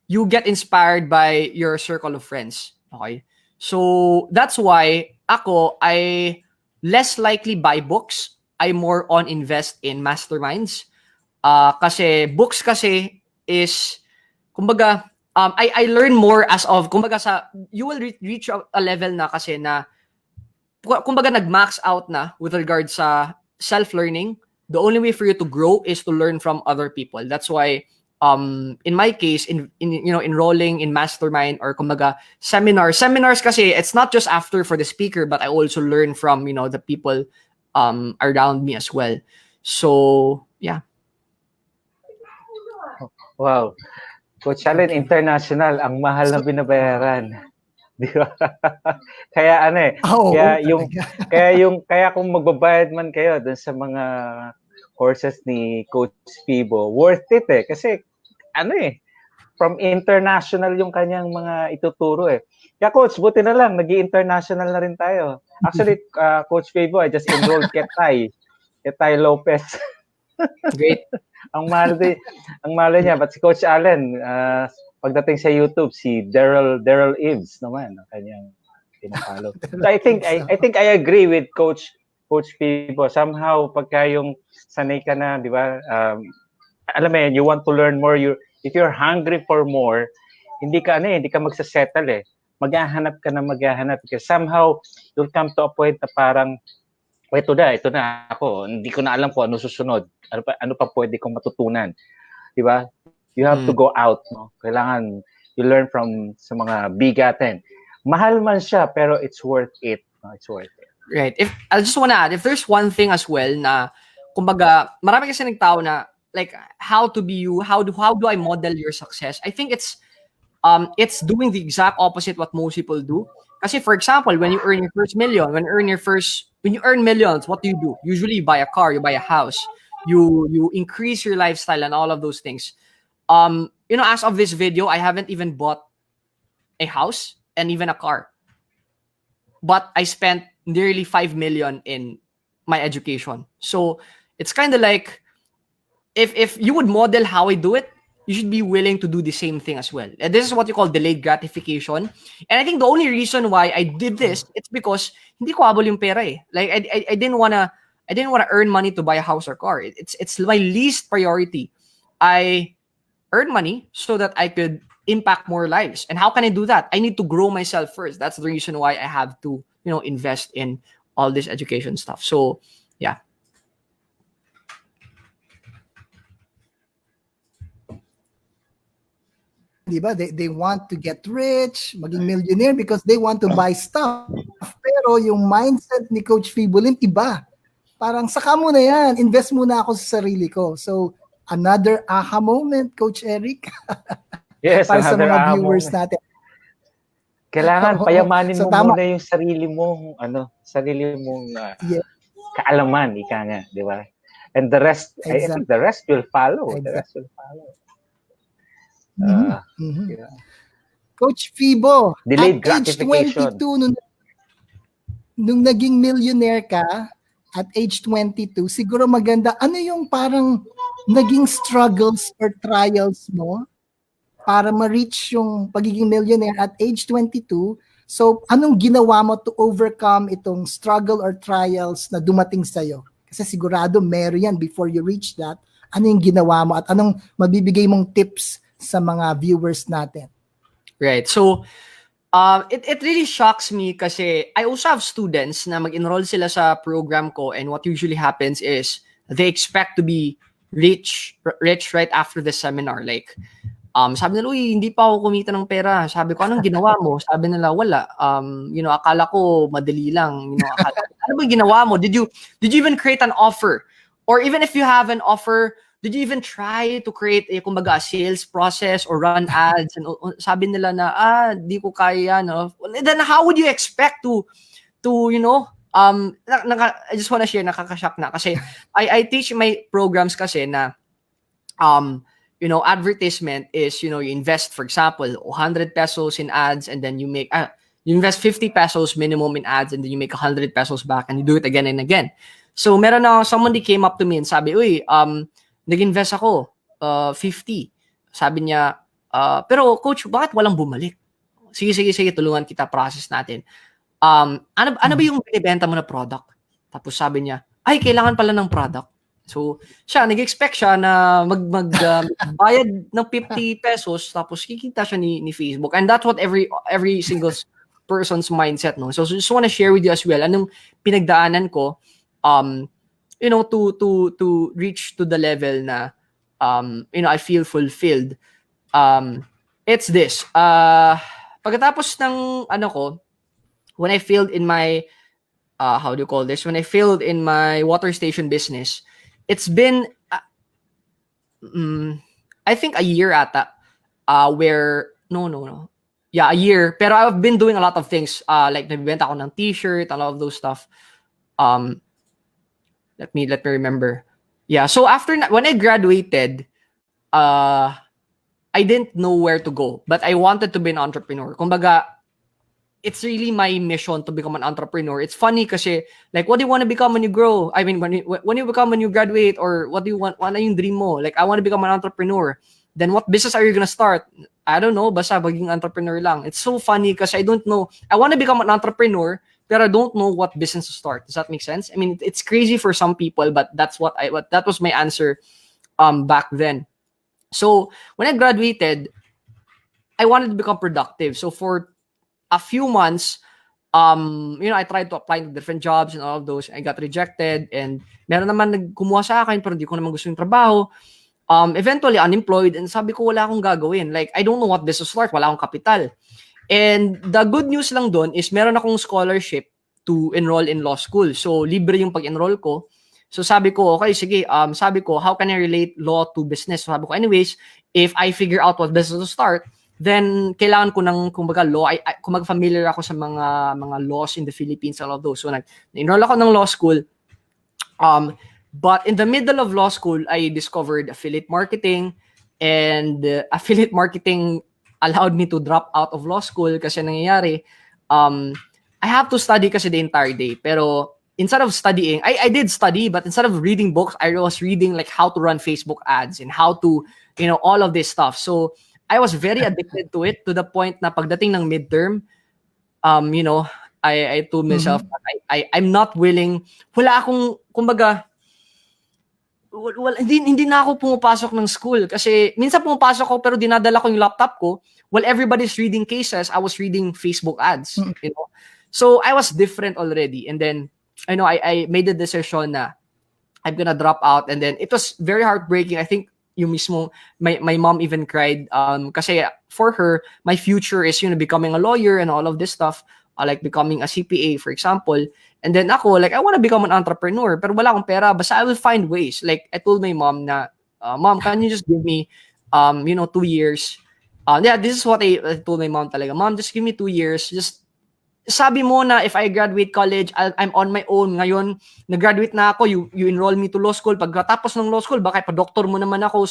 Speaker 3: you get inspired by your circle of friends. Okay? So, that's why I less likely buy books. I more on invest in masterminds. Kasi books kasi is, kumbaga, I learn more as of, kumbaga you will reach a level na kasi na, kumbaga nag-max out na with regards sa self-learning. The only way for you to grow is to learn from other people. That's why, in my case, in enrolling in mastermind or kumbaga seminars kasi it's not just after for the speaker, but I also learn from the people around me as well. So yeah.
Speaker 2: Wow. Coach Allen, international, ang mahal na binabayaran. Di ba? Kaya kaya kung magbabayad man kayo dun sa mga courses ni Coach Fibo, worth it kasi from international yung kanyang mga ituturo Kaya Coach, buti na lang nag-i-international na rin tayo. Actually, Coach Fibo, I just enrolled Ketay Lopez.
Speaker 3: Great.
Speaker 2: ang mahal niya, but si Coach Allen, pagdating sa YouTube, si Daryl Eves naman ang kanyang pinapalo. So I think I agree with Coach Fibo. Somehow pagka yung sanay ka na, di ba? alam mo yun, you want to learn more, if you're hungry for more, hindi ka magsasettle eh. Maghahanap because somehow you'll come to a point na parang ito na ako, hindi ko na alam kung ano susunod, ano pa pwede kong matutunan, di ba? You have to go out, no? Kailangan you learn from sa mga bigatin. Mahal man siya, pero it's worth it. No? It's worth it.
Speaker 3: Right. If I just want to add, if there's one thing as well na, kumbaga, marami kasi nagtao na, like, how to be you, how do I model your success? I think it's doing the exact opposite what most people do. Kasi for example, when you earn your first million, when you earn millions, what do? Usually you buy a car, you buy a house, you increase your lifestyle and all of those things. As of this video, I haven't even bought a house and even a car. But I spent nearly 5 million in my education. So it's kind of like, if you would model how I do it, you should be willing to do the same thing as well. And this is what you call delayed gratification. And I think the only reason why I did this, it's because hindi ko habol yung pera eh. Like I didn't wanna earn money to buy a house or car. It's my least priority. I earn money so that I could impact more lives. And how can I do that? I need to grow myself first. That's the reason why I have to, invest in all this education stuff. So yeah.
Speaker 1: Diba? They want to get rich, maging millionaire because they want to buy stuff. Pero yung mindset ni Coach Fibo Lim, iba. Parang saka mo na yan, invest muna ako sa sarili ko. So, another aha moment, Coach Eric.
Speaker 2: Yes,
Speaker 1: para sa
Speaker 2: another
Speaker 1: mga
Speaker 2: aha
Speaker 1: viewers
Speaker 2: moment.
Speaker 1: natin.
Speaker 2: Kailangan payamanin mo
Speaker 1: tama.
Speaker 2: muna yung sarili mong
Speaker 1: Yeah.
Speaker 2: kaalaman, ika nga, di ba? And the rest, I think the rest will follow.
Speaker 1: Exactly.
Speaker 2: The rest will follow. Yeah.
Speaker 1: Coach Fibo,
Speaker 2: delayed
Speaker 1: at age
Speaker 2: gratification.
Speaker 1: 22, nung naging millionaire ka, at age 22, siguro maganda, ano yung parang naging struggles or trials mo para ma-reach yung pagiging millionaire at age 22? So, anong ginawa mo to overcome itong struggle or trials na dumating sa'yo? Kasi sigurado meron yan before you reach that. Ano yung ginawa mo at anong mabibigay mong tips sa mga viewers natin?
Speaker 3: Right. So, it really shocks me kasi I also have students na mag-enroll sila sa program ko, and what usually happens is they expect to be rich right after the seminar. Like, sabi nila, uy, hindi pa ako kumita ng pera. Sabi ko, anong ginawa mo? Sabi nila, wala. Akala ko madali lang. Ano ba ginawa mo? Did you even create an offer? Or even if you have an offer, did you even try to create a sales process or run ads? And sabi nila na, di ko kaya, no? Then how would you expect to I just want to share, nakakashock na. Kasi I teach my programs kasi na, advertisement is, you invest, for example, 100 pesos in ads, and then you invest 50 pesos minimum in ads, and then you make 100 pesos back, and you do it again and again. So meron na somebody came up to me and sabi, uy, nag-invest ako, 50. Sabi niya, pero coach, bakit walang bumalik? Sige, tulungan kita, process natin. Ano ba yung binibenta mo na product? Tapos sabi niya, ay, kailangan pala ng product. So, nag-expect siya na bayad ng 50 pesos, tapos kikita siya ni Facebook. And that's what every single person's mindset, no? So, just want to share with you as well, anong pinagdaanan ko, to reach to the level na, I feel fulfilled. It's this. Pagkatapos ng, when I failed in my, when I failed in my water station business, it's been, I think a year ata, where, no. Yeah, a year. Pero I've been doing a lot of things, like nagbibenta ako ng t-shirt, a lot of those stuff. Let me remember. Yeah, so when I graduated, I didn't know where to go, but I wanted to be an entrepreneur. Kumbaga, it's really my mission to become an entrepreneur. It's funny kasi, like, what do you want to become when you grow? I mean, when you become, when you graduate, or what do you want? Ano yung dream mo? Like, I want to become an entrepreneur. Then what business are you gonna start? I don't know, basta maging entrepreneur lang. It's so funny kasi I don't know. I want to become an entrepreneur, but I don't know what business to start. Does that make sense? I mean, it's crazy for some people, but that was my answer back then. So when I graduated, I wanted to become productive. So for a few months, I tried to apply to different jobs and all of those. I got rejected, and meron naman nagkumuha sa akin pero hindi ko naman gusto yung trabaho. Eventually unemployed, and sabi ko wala akong gagawin. Like, I don't know what business to start. Wala akong kapital. And the good news lang doon is meron akong scholarship to enroll in law school. So libre yung pag-enroll ko. So sabi ko, okay, sige, sabi ko, how can I relate law to business? So sabi ko, anyways, if I figure out what business to start, then kailangan ko ng kumbaga law. Kumbaga familiar ako sa mga laws in the Philippines, all of those. So nag-enroll ako ng law school. But in the middle of law school, I discovered affiliate marketing, and affiliate marketing allowed me to drop out of law school kasi nangyayari, I have to study kasi the entire day. Pero instead of studying, I did study, but instead of reading books, I was reading like how to run Facebook ads and how to, all of this stuff. So I was very addicted to it, to the point na pagdating ng midterm, I told myself, I'm not willing, wala akong, kumbaga, hindi na ako pumapasok ng school kasi minsan pumapasok ako pero dinadala ko yung laptop ko while everybody's reading cases, I was reading Facebook ads, So I was different already, and then I made the decision na I'm gonna drop out, and then it was very heartbreaking. I think yung mismo my mom even cried kasi for her my future is becoming a lawyer and all of this stuff, like becoming a CPA for example. And then ako, like, I want to become an entrepreneur, pero wala akong pera. Basta I will find ways. Like, I told my mom na, Mom, can you just give me, 2 years? This is what I told my mom talaga. Mom, just give me 2 years. Just, sabi mo na if I graduate college, I'm on my own. Ngayon, nag-graduate na ako, you enroll me to law school. Pagkatapos ng law school, baka pa-doctor mo naman ako.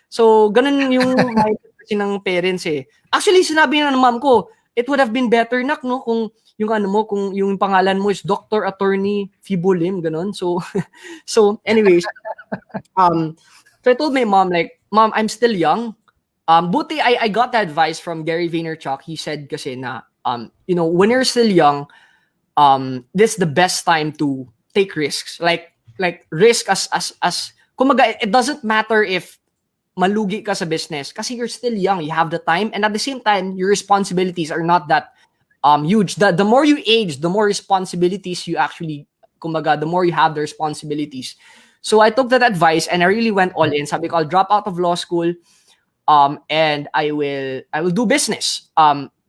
Speaker 3: So ganun yung mindset kasi ng parents eh. Actually, sinabi na ng mom ko, it would have been better no kung kung yung pangalan mo is Dr. Attorney Fibo Lim, ganun. So anyways, so I told my mom, like, Mom, I'm still young. Buti I got the advice from Gary Vaynerchuk. He said kasi na, when you're still young, this is the best time to take risks. Like risk as kumbaga, it doesn't matter if malugi ka sa business kasi you're still young, you have the time, and at the same time, your responsibilities are not that huge. The more you age, the more responsibilities you actually, kumbaga, the more you have the responsibilities. So I took that advice and I really went all in. Sabi ko, I'll drop out of law school, and I will do business.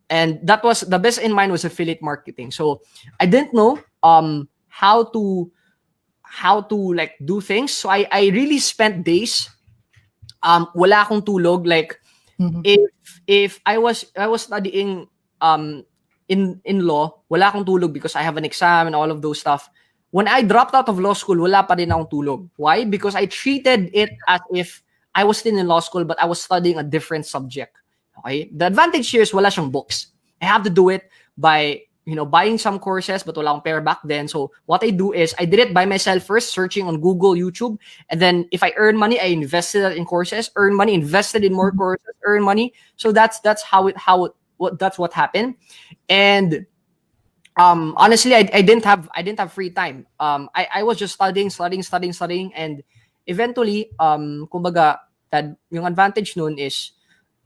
Speaker 3: And that was the best in mind was affiliate marketing. So I didn't know how to like do things. So I really spent days wala akong tulog, like if I was studying in law, wala akong tulog because I have an exam and all of those stuff. When I dropped out of law school, wala pa rin akong tulog. Why? Because I treated it as if I was still in law school but I was studying a different subject. Okay? The advantage here is wala siyang books. I have to do it by buying some courses, but wala akong pera back then. So what I do is I did it by myself first, searching on Google, YouTube, and then if I earn money, I invested it in courses, earn money, invested in more courses, earn money. So that's that's what happened. And honestly, I didn't have free time. I was just studying, and eventually, kumbaga, that yung advantage nun is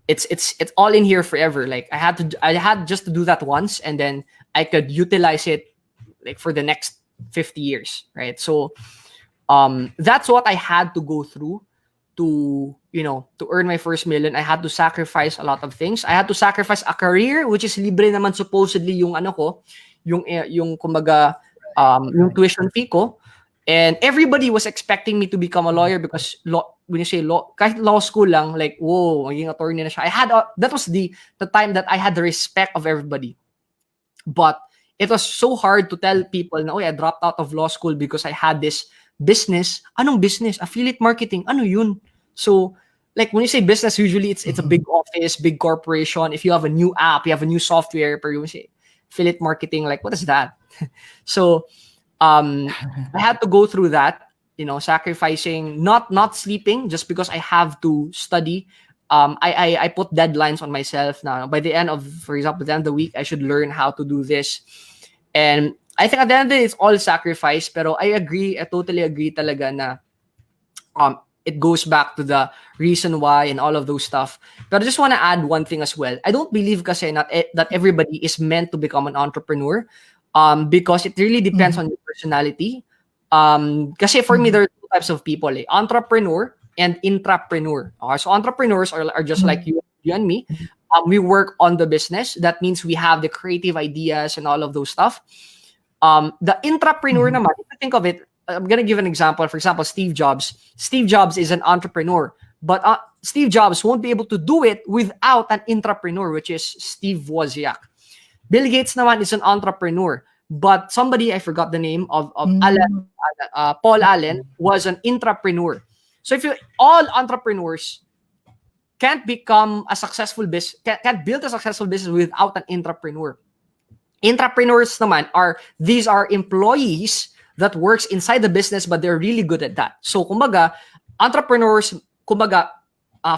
Speaker 3: it's all in here forever. Like I had just to do that once, and then I could utilize it like for the next 50 years, right? So that's what I had to go through to earn my first million. I had to sacrifice a lot of things. I had to sacrifice a career, which is libre naman supposedly yung yung kumbaga yung tuition fee ko. And everybody was expecting me to become a lawyer because when you say law, kahit law school lang, like, whoa, maging attorney na siya. That was the time that I had the respect of everybody. But it was so hard to tell people na, I dropped out of law school because I had this business. Anong business? Affiliate marketing. Ano yun? So, like when you say business, usually it's a big office, big corporation. If you have a new app, you have a new software, pero you say affiliate marketing, like, what is that? So, I had to go through that, sacrificing, not sleeping just because I have to study. I put deadlines on myself now. By the end of, for example, the end of the week, I should learn how to do this. And I think at the end of the day, it's all sacrifice. Pero I totally agree talaga na it goes back to the reason why and all of those stuff. But I just want to add one thing as well. I don't believe kasi that everybody is meant to become an entrepreneur, because it really depends on your personality. Kasi for me, there are two types of people, entrepreneur and intrapreneur. Okay? So entrepreneurs are just like you and me. We work on the business. That means we have the creative ideas and all of those stuff. The intrapreneur naman, if you think of it, I'm going to give an example. For example, Steve Jobs. Steve Jobs is an entrepreneur, but Steve Jobs won't be able to do it without an intrapreneur, which is Steve Wozniak. Bill Gates naman is an entrepreneur, but somebody, I forgot the name of Paul Allen, was an intrapreneur. So all entrepreneurs can't become a successful business, can't build a successful business without an intrapreneur. Intrapreneurs naman these are employees that works inside the business, but they're really good at that. So kumbaga, entrepreneurs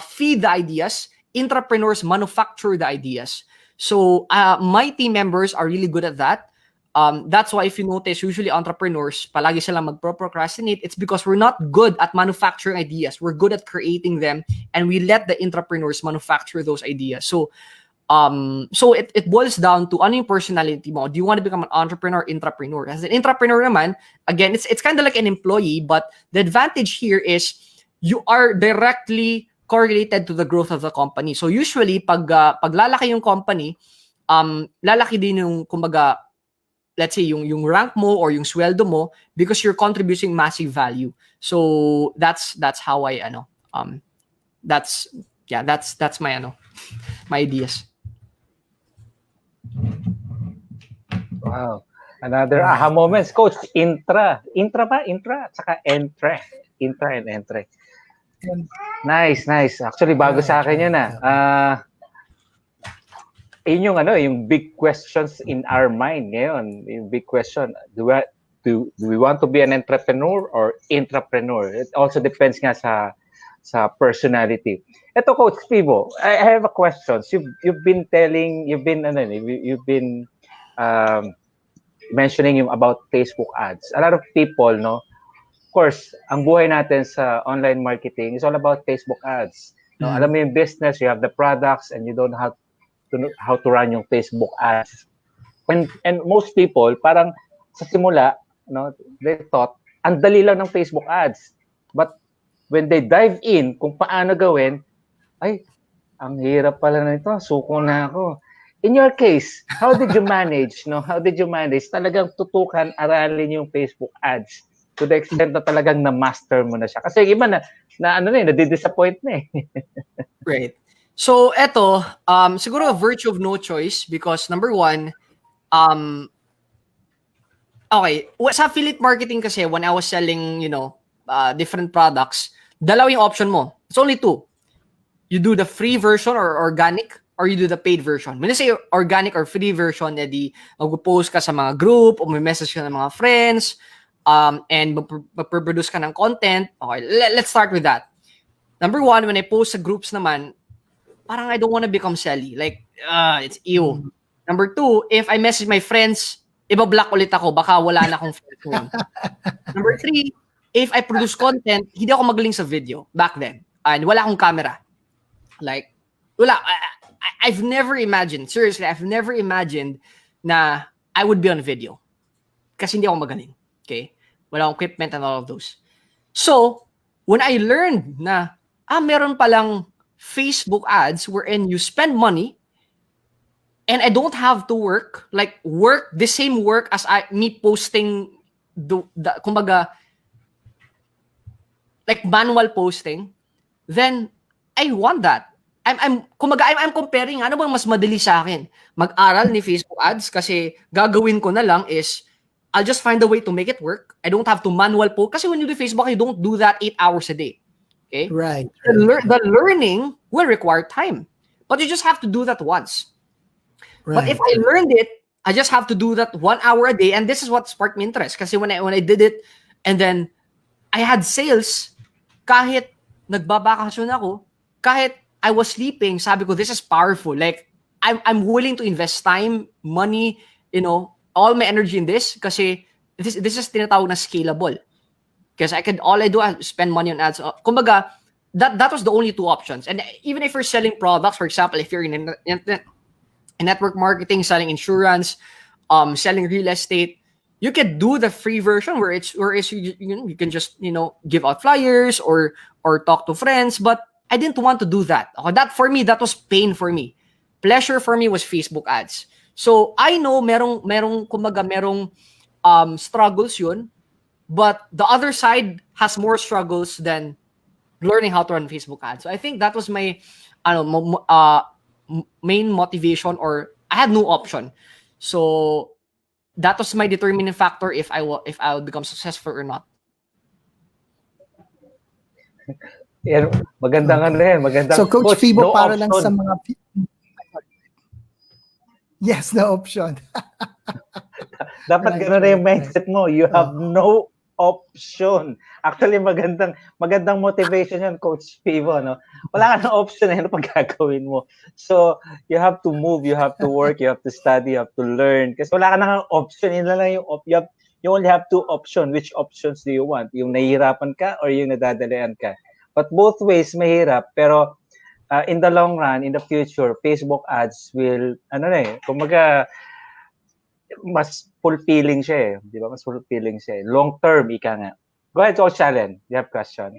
Speaker 3: feed the ideas, intrapreneurs manufacture the ideas. So my team members are really good at that. That's why if you notice, usually entrepreneurs, palagi sila magpro-procrastinate. It's because we're not good at manufacturing ideas. We're good at creating them, and we let the intrapreneurs manufacture those ideas. So it boils down to ano yung personality mo. Do you want to become an entrepreneur or intrapreneur? As an intrapreneur naman, again, it's kind of like an employee, but the advantage here is you are directly correlated to the growth of the company. So usually, pag lalaki yung company, lalaki din yung, kumbaga, let's say yung rank mo or yung sweldo mo, because you're contributing massive value. So that's how I that's my my ideas.
Speaker 2: Wow. Another aha moments, Coach. Intra saka entre. Intra and entre. Nice. Actually, bago sa akin yun yun yung big questions in our mind ngayon. Yung big question, do we want to be an entrepreneur or intrapreneur? It also depends nga sa personality. Ito, Coach Fibo, I have a question. You've been mentioning about Facebook ads. A lot of people, no? Of course, ang buhay natin sa online marketing is all about Facebook ads. No? Alam mo yung business, you have the products, and you don't have how to run yung Facebook ads. And most people, parang sa simula, no, they thought, ang dali lang ng Facebook ads. But when they dive in kung paano gawin, ay, ang hirap pala nito, suko na ako. In your case, how did you manage, no? How did you manage talagang tutukan, aralin yung Facebook ads to the extent na talagang na-master mo na siya? Kasi iba na-disappoint na eh.
Speaker 3: Right. So, eto, siguro a virtue of no choice because number one, okay, sa affiliate marketing kasi when I was selling, different products, dalawa yung option mo. It's only two. You do the free version or organic, or you do the paid version. When you say organic or free version, edi mag-post ka sa mga group o may message ka ng mga friends, and mag-produce ka ng content. Okay, let's start with that. Number one, when I post sa groups naman, parang I don't want to become selly. Like, it's ew. Number two, if I message my friends, iba-block ulit ako. Baka wala na akong friends ngayon. Number three, if I produce content, hindi ako magaling sa video back then. And wala akong camera. Like, wala. I've never imagined, seriously, I've never imagined na I would be on video. Kasi hindi ako magaling. Okay? Wala akong equipment and all of those. So, when I learned na, meron palang Facebook ads wherein you spend money and I don't have to work the same work as me posting kumbaga, like manual posting, then I want that. I'm comparing ano bang mas madali sa akin, mag-aral ni Facebook ads kasi gagawin ko na lang is I'll just find a way to make it work. I don't have to manual post kasi when you do Facebook, you don't do that 8 hours a day. Okay?
Speaker 1: Right.
Speaker 3: The learning will require time, but you just have to do that once. Right. But if I learned it, I just have to do that 1 hour a day, and this is what sparked me interest. Kasi when I did it, and then I had sales, kahit nagbabakasyon ako, kahit I was sleeping, sabi ko, this is powerful. Like, I'm willing to invest time, money, all my energy in this, kasi this is tinatawag na scalable. because all I do is spend money on ads. Kumbaga, that was the only two options. And even if you're selling products, for example, if you're in network marketing, selling insurance, selling real estate, you can do the free version where you can just give out flyers or talk to friends. But I didn't want to do that. Okay, that for me, that was pain for me. Pleasure for me was Facebook ads. So I know merong struggles yun, but the other side has more struggles than learning how to run Facebook ads. So I think that was my main motivation, or I had no option. So that was my determining factor if I would become successful or not.
Speaker 2: Yan, magandang ano yan, magandang
Speaker 1: So Coach Fibo,
Speaker 2: no
Speaker 1: para
Speaker 2: option.
Speaker 1: lang sa mga yes, no option.
Speaker 2: Dapat
Speaker 1: Right,
Speaker 2: gano'n na yung
Speaker 1: right.
Speaker 2: mindset mo. You have no option. Actually, magandang motivation yan, Coach Fibo, no? Wala ka na option na yun pag gagawin mo. So, you have to move, you have to work, you have to study, you have to learn. Kasi wala ka na option. Yun lang yung you only have two options. Which options do you want? Yung nahihirapan ka or yung nadadalian ka? But both ways, mahirap. Pero in the long run, in the future, Facebook ads will, kumaga, mas fulfilling siya eh. Di ba? Mas fulfilling siya eh. Long term, ika nga. Go ahead, Coach Allen. You have a question?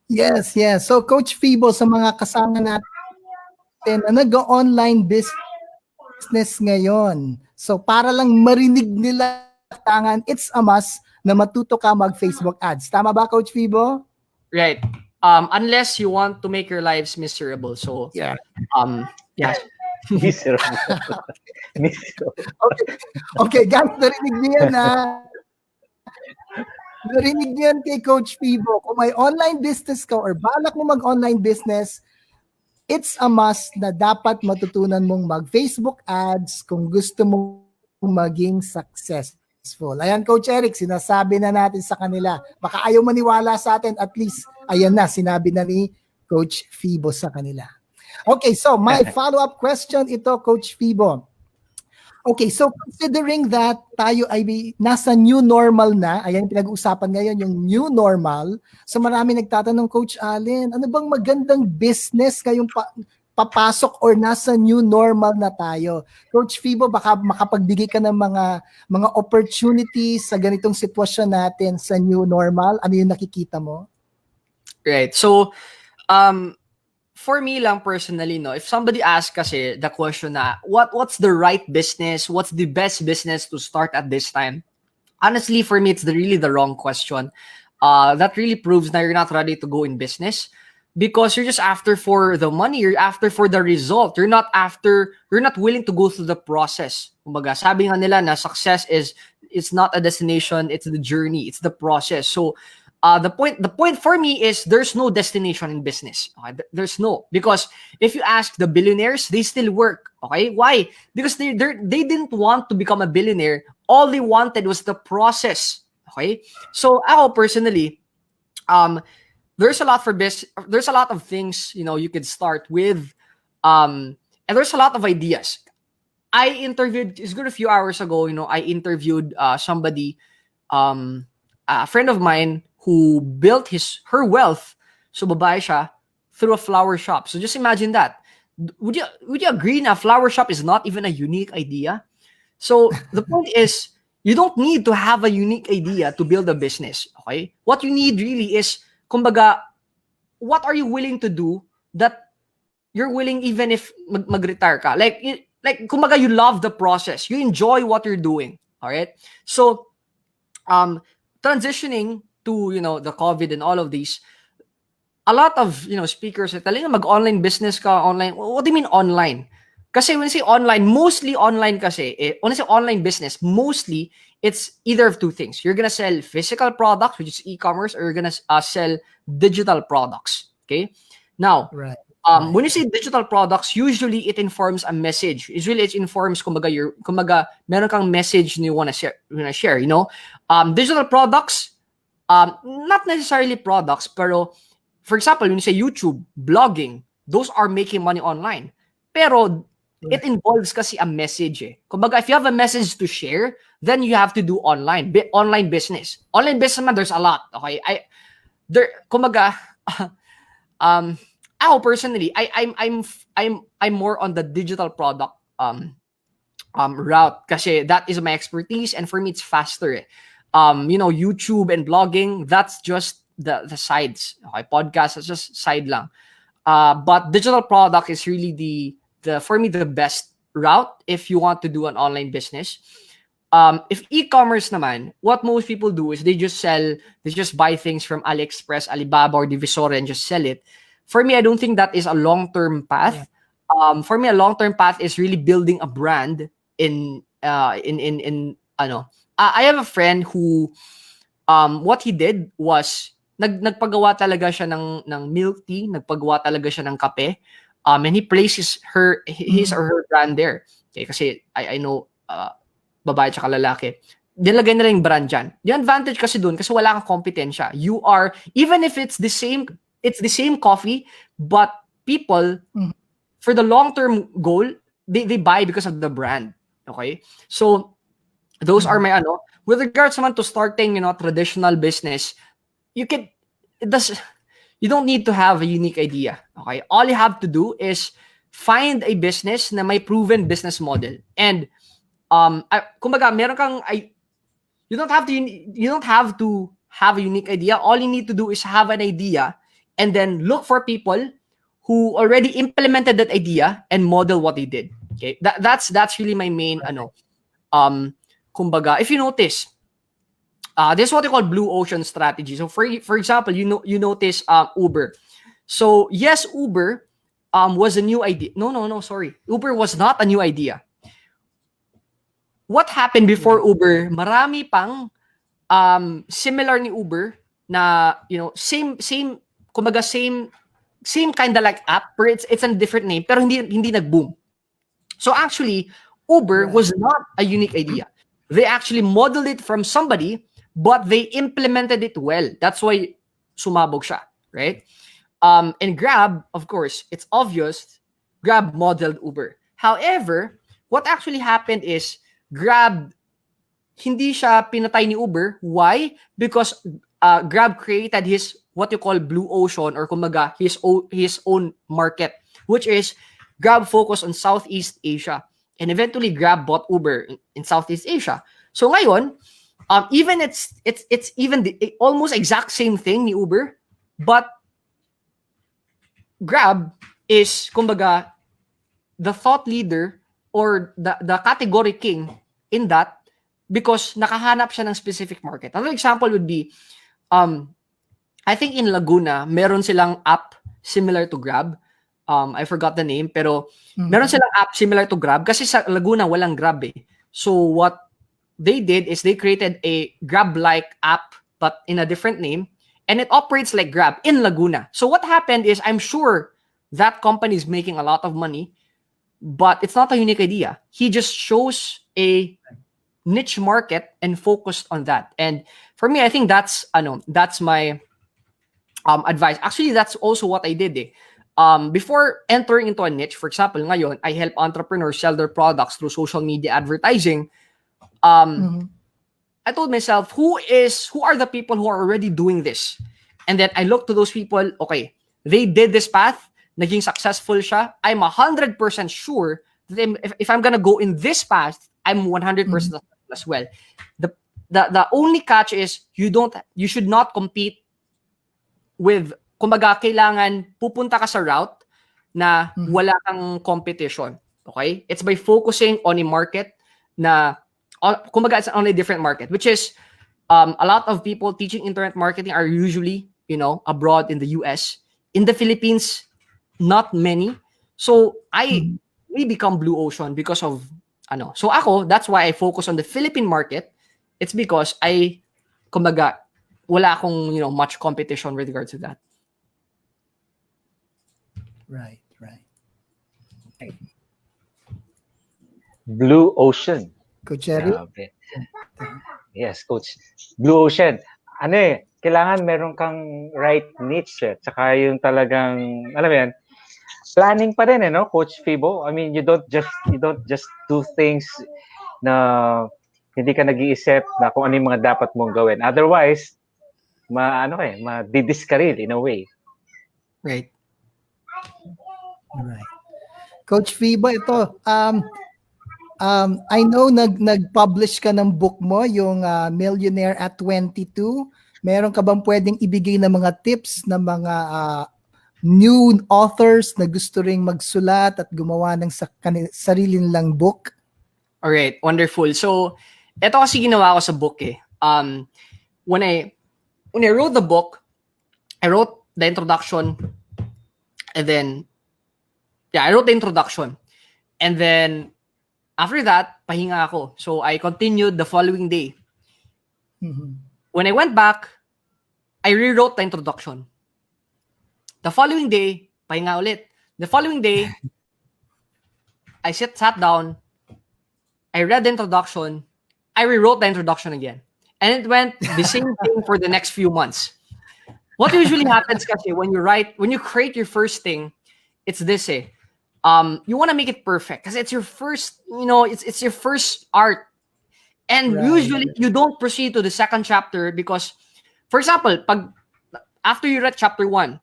Speaker 1: Yes. So Coach Fibo, sa mga kasama natin na nag-online business ngayon. So para lang marinig nila tangan, it's a must na matuto ka mag-Facebook ads. Tama ba, Coach Fibo?
Speaker 3: Right. Unless you want to make your lives miserable. So
Speaker 1: Yeah.
Speaker 3: Yeah.
Speaker 2: Miserable.
Speaker 1: Okay, guys, narinig niyo yan ha. Narinig niyo yan kay Coach Fibo. Kung may online business ka or balak mo mag-online business, it's a must na dapat matutunan mong mag-Facebook ads kung gusto mo maging successful. Ayan, Coach Eric, sinasabi na natin sa kanila. Baka ayaw maniwala sa atin, at least, ayan na, sinabi na ni Coach Fibo sa kanila. Okay, so my follow-up question ito, Coach Fibo. Okay, so considering that tayo ay nasa new normal na, ayan pinag-uusapan ngayon, yung new normal, so marami nagtatanong, Coach Allen, ano bang magandang business kayong papasok or nasa new normal na tayo? Coach Fibo, baka makapagbigay ka ng mga opportunities sa ganitong sitwasyon natin sa new normal. Ano yung nakikita mo?
Speaker 3: Right. So, for me lang personally, no, if somebody asks kasi the question na what's the right business, what's the best business to start at this time? Honestly, for me, it's really the wrong question. That really proves that you're not ready to go in business because you're just after for the money, you're after for the result. You're not willing to go through the process. Kumbaga, sabi nga nila na success it's not a destination, it's the journey, it's the process. So, the point for me is there's no destination in business. Okay? There's no, because if you ask the billionaires, they still work. Okay, why? Because they didn't want to become a billionaire. All they wanted was the process. Okay, so ako personally, there's a lot of things you could start with, and there's a lot of ideas. I interviewed, it's good a few hours ago. I interviewed somebody, a friend of mine, who built her wealth, so babae siya, through a flower shop. So just imagine that. Would you agree na flower shop is not even a unique idea? So the point is, you don't need to have a unique idea to build a business, okay? What you need really is, kumbaga, what are you willing to do that you're willing even if mag-retire ka? Like, kumbaga, you love the process. You enjoy what you're doing, all right? So, transitioning to the COVID and all of these, a lot of speakers are telling you mag-online business ka online. What do you mean online? Kasi when you say online, mostly online kasi, when I say online business, mostly it's either of two things. You're gonna sell physical products, which is e-commerce, or you're gonna sell digital products. Okay, now
Speaker 1: Right.
Speaker 3: When you say digital products, usually it informs a message. Usually it informs kumbaga meron kang message na you wanna share. Digital products, not necessarily products, pero for example, when you say YouTube, blogging, those are making money online. Pero it involves kasi a message eh. Kumbaga, if you have a message to share, then you have to do online business. Online business man, there's a lot. Okay, kumaga, ako personally, I'm more on the digital product route kasi that is my expertise, and for me it's faster. YouTube and blogging, that's just the sides. Okay, podcast is just side lang. But digital product is really the for me the best route if you want to do an online business. If e-commerce naman, what most people do is they just buy things from AliExpress, Alibaba, or Divisoria and just sell it. For me, I don't think that is a long-term path. Yeah. For me, a long-term path is really building a brand in I have a friend who what he did was nagpagawa talaga siya ng milk tea, nagpagawa talaga siya ng kape. And he places his or her brand there. Okay, kasi I know babae tsaka lalaki. Nilagay nila yung brand dyan. Yung advantage kasi dun, kasi wala kang kompetensya. You are, even if it's the same coffee, but people, for the long-term goal, they buy because of the brand. Okay? So, those are my with regards naman to starting, traditional business, you don't need to have a unique idea. Okay? All you have to do is find a business na may proven business model. And kumbaga, you don't have to have a unique idea. All you need to do is have an idea and then look for people who already implemented that idea and model what they did. Okay? That's really my main kumbaga, if you notice, this is what they call blue ocean strategy. So for example, you notice Uber. So yes, Uber was a new idea. No, sorry. Uber was not a new idea. What happened before Uber? Marami pang similar ni Uber na same kumbaga same kind of like app, but it's a different name pero hindi nag-boom. So actually, Uber was not a unique idea. They actually modeled it from somebody, but they implemented it well. That's why sumabog siya, right? And Grab, of course, it's obvious, Grab modeled Uber. However, what actually happened is Grab, hindi siya pinatay ni Uber. Why? Because Grab created his, what you call blue ocean, or kumaga, his own market, which is Grab focused on Southeast Asia. And eventually Grab bought Uber in Southeast Asia. So ngayon, even it's even the almost exact same thing ni Uber, but Grab is kumbaga the thought leader or the category king in that because nakahanap siya ng specific market. Another example would be I think in Laguna meron silang app similar to Grab. I forgot the name, pero meron silang app similar to Grab kasi sa Laguna walang Grab eh. So what they did is they created a Grab-like app but in a different name, and it operates like Grab in Laguna. So what happened is I'm sure that company is making a lot of money, but it's not a unique idea. He just chose a niche market and focused on that. And for me, I think that's my advice. Actually, that's also what I did eh. Before entering into a niche, for example, ngayon, I help entrepreneurs sell their products through social media advertising. I told myself, who are the people who are already doing this? And then I looked to those people, okay, they did this path, naging successful siya. I'm 100% sure that if I'm gonna go in this path, I'm 100% as well. The only catch is you should not compete with, kumbaga, kailangan pupunta ka sa route na wala kang competition. Okay? It's by focusing on a market na, kumbaga, it's on a different market, which is a lot of people teaching internet marketing are usually, abroad in the US. In the Philippines, not many. So we become blue ocean because of So ako, that's why I focus on the Philippine market. It's because kumbaga, wala akong, much competition with regards to that.
Speaker 1: Right.
Speaker 2: Blue ocean.
Speaker 1: Coach Eric?
Speaker 2: Yes, Coach. Blue ocean. Kailangan meron kang right niche eh. Tsaka yung talagang, alam mo yan, planning pa rin Coach Fibo? I mean, you don't just do things na, hindi ka nag-iisip na kung ano yung mga dapat mong gawin. Otherwise, ma-discarril in a way.
Speaker 3: Right.
Speaker 1: Right. Coach Fibo, ito, I know nag-publish ka ng book mo, yung Millionaire at 22. Meron ka bang pwedeng ibigay na mga tips ng mga new authors na gusto ring magsulat at gumawa ng sarili nilang book?
Speaker 3: All right, wonderful. So, ito kasi ginawa ko sa book eh. When I wrote the book, I wrote the introduction, and then I wrote the introduction. And then after that, pahinga ako. So I continued the following day.
Speaker 1: Mm-hmm.
Speaker 3: When I went back, I rewrote the introduction. The following day, pahinga ulit. The following day, I sat down, I read the introduction, I rewrote the introduction again. And it went the same thing for the next few months. What usually happens kasi when you create your first thing, it's this eh. You want to make it perfect because it's your first, it's your first art. And usually you don't proceed to the second chapter because, for example, after you read chapter 1,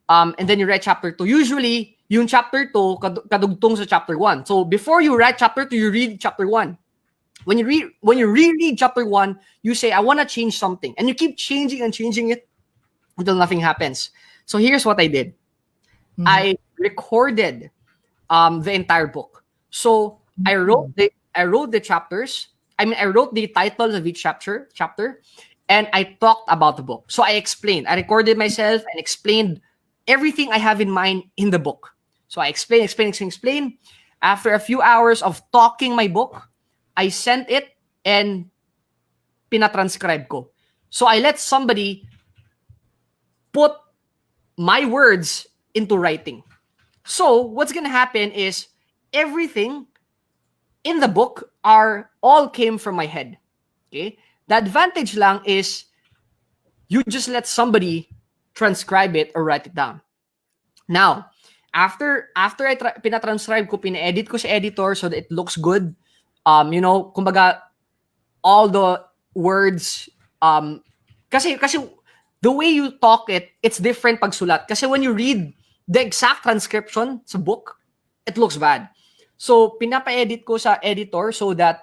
Speaker 3: and then you read chapter 2, usually yung chapter 2 kadugtong sa chapter 1. So before you read chapter 2, you read chapter 1. When you reread chapter 1, you say, I want to change something. And you keep changing and changing it until nothing happens. So here's what I did. Mm-hmm. I recorded the entire book. So I wrote the chapters. I wrote the titles of each chapter, and I talked about the book. So I explained. I recorded myself and explained everything I have in mind in the book. So I explain. After a few hours of talking my book, I sent it and pinatranscribe ko. So I let somebody put my words into writing. So what's going to happen is everything in the book all came from my head. Okay? The advantage lang is you just let somebody transcribe it or write it down. Now, after I pinatranscribe ko, pina-edit ko sa editor so that it looks good. Kumbaga, all the words, kasi the way you talk it's different pag sulat. Kasi when you read the exact transcription sa book, it looks bad. So, pinapa-edit ko sa editor so that,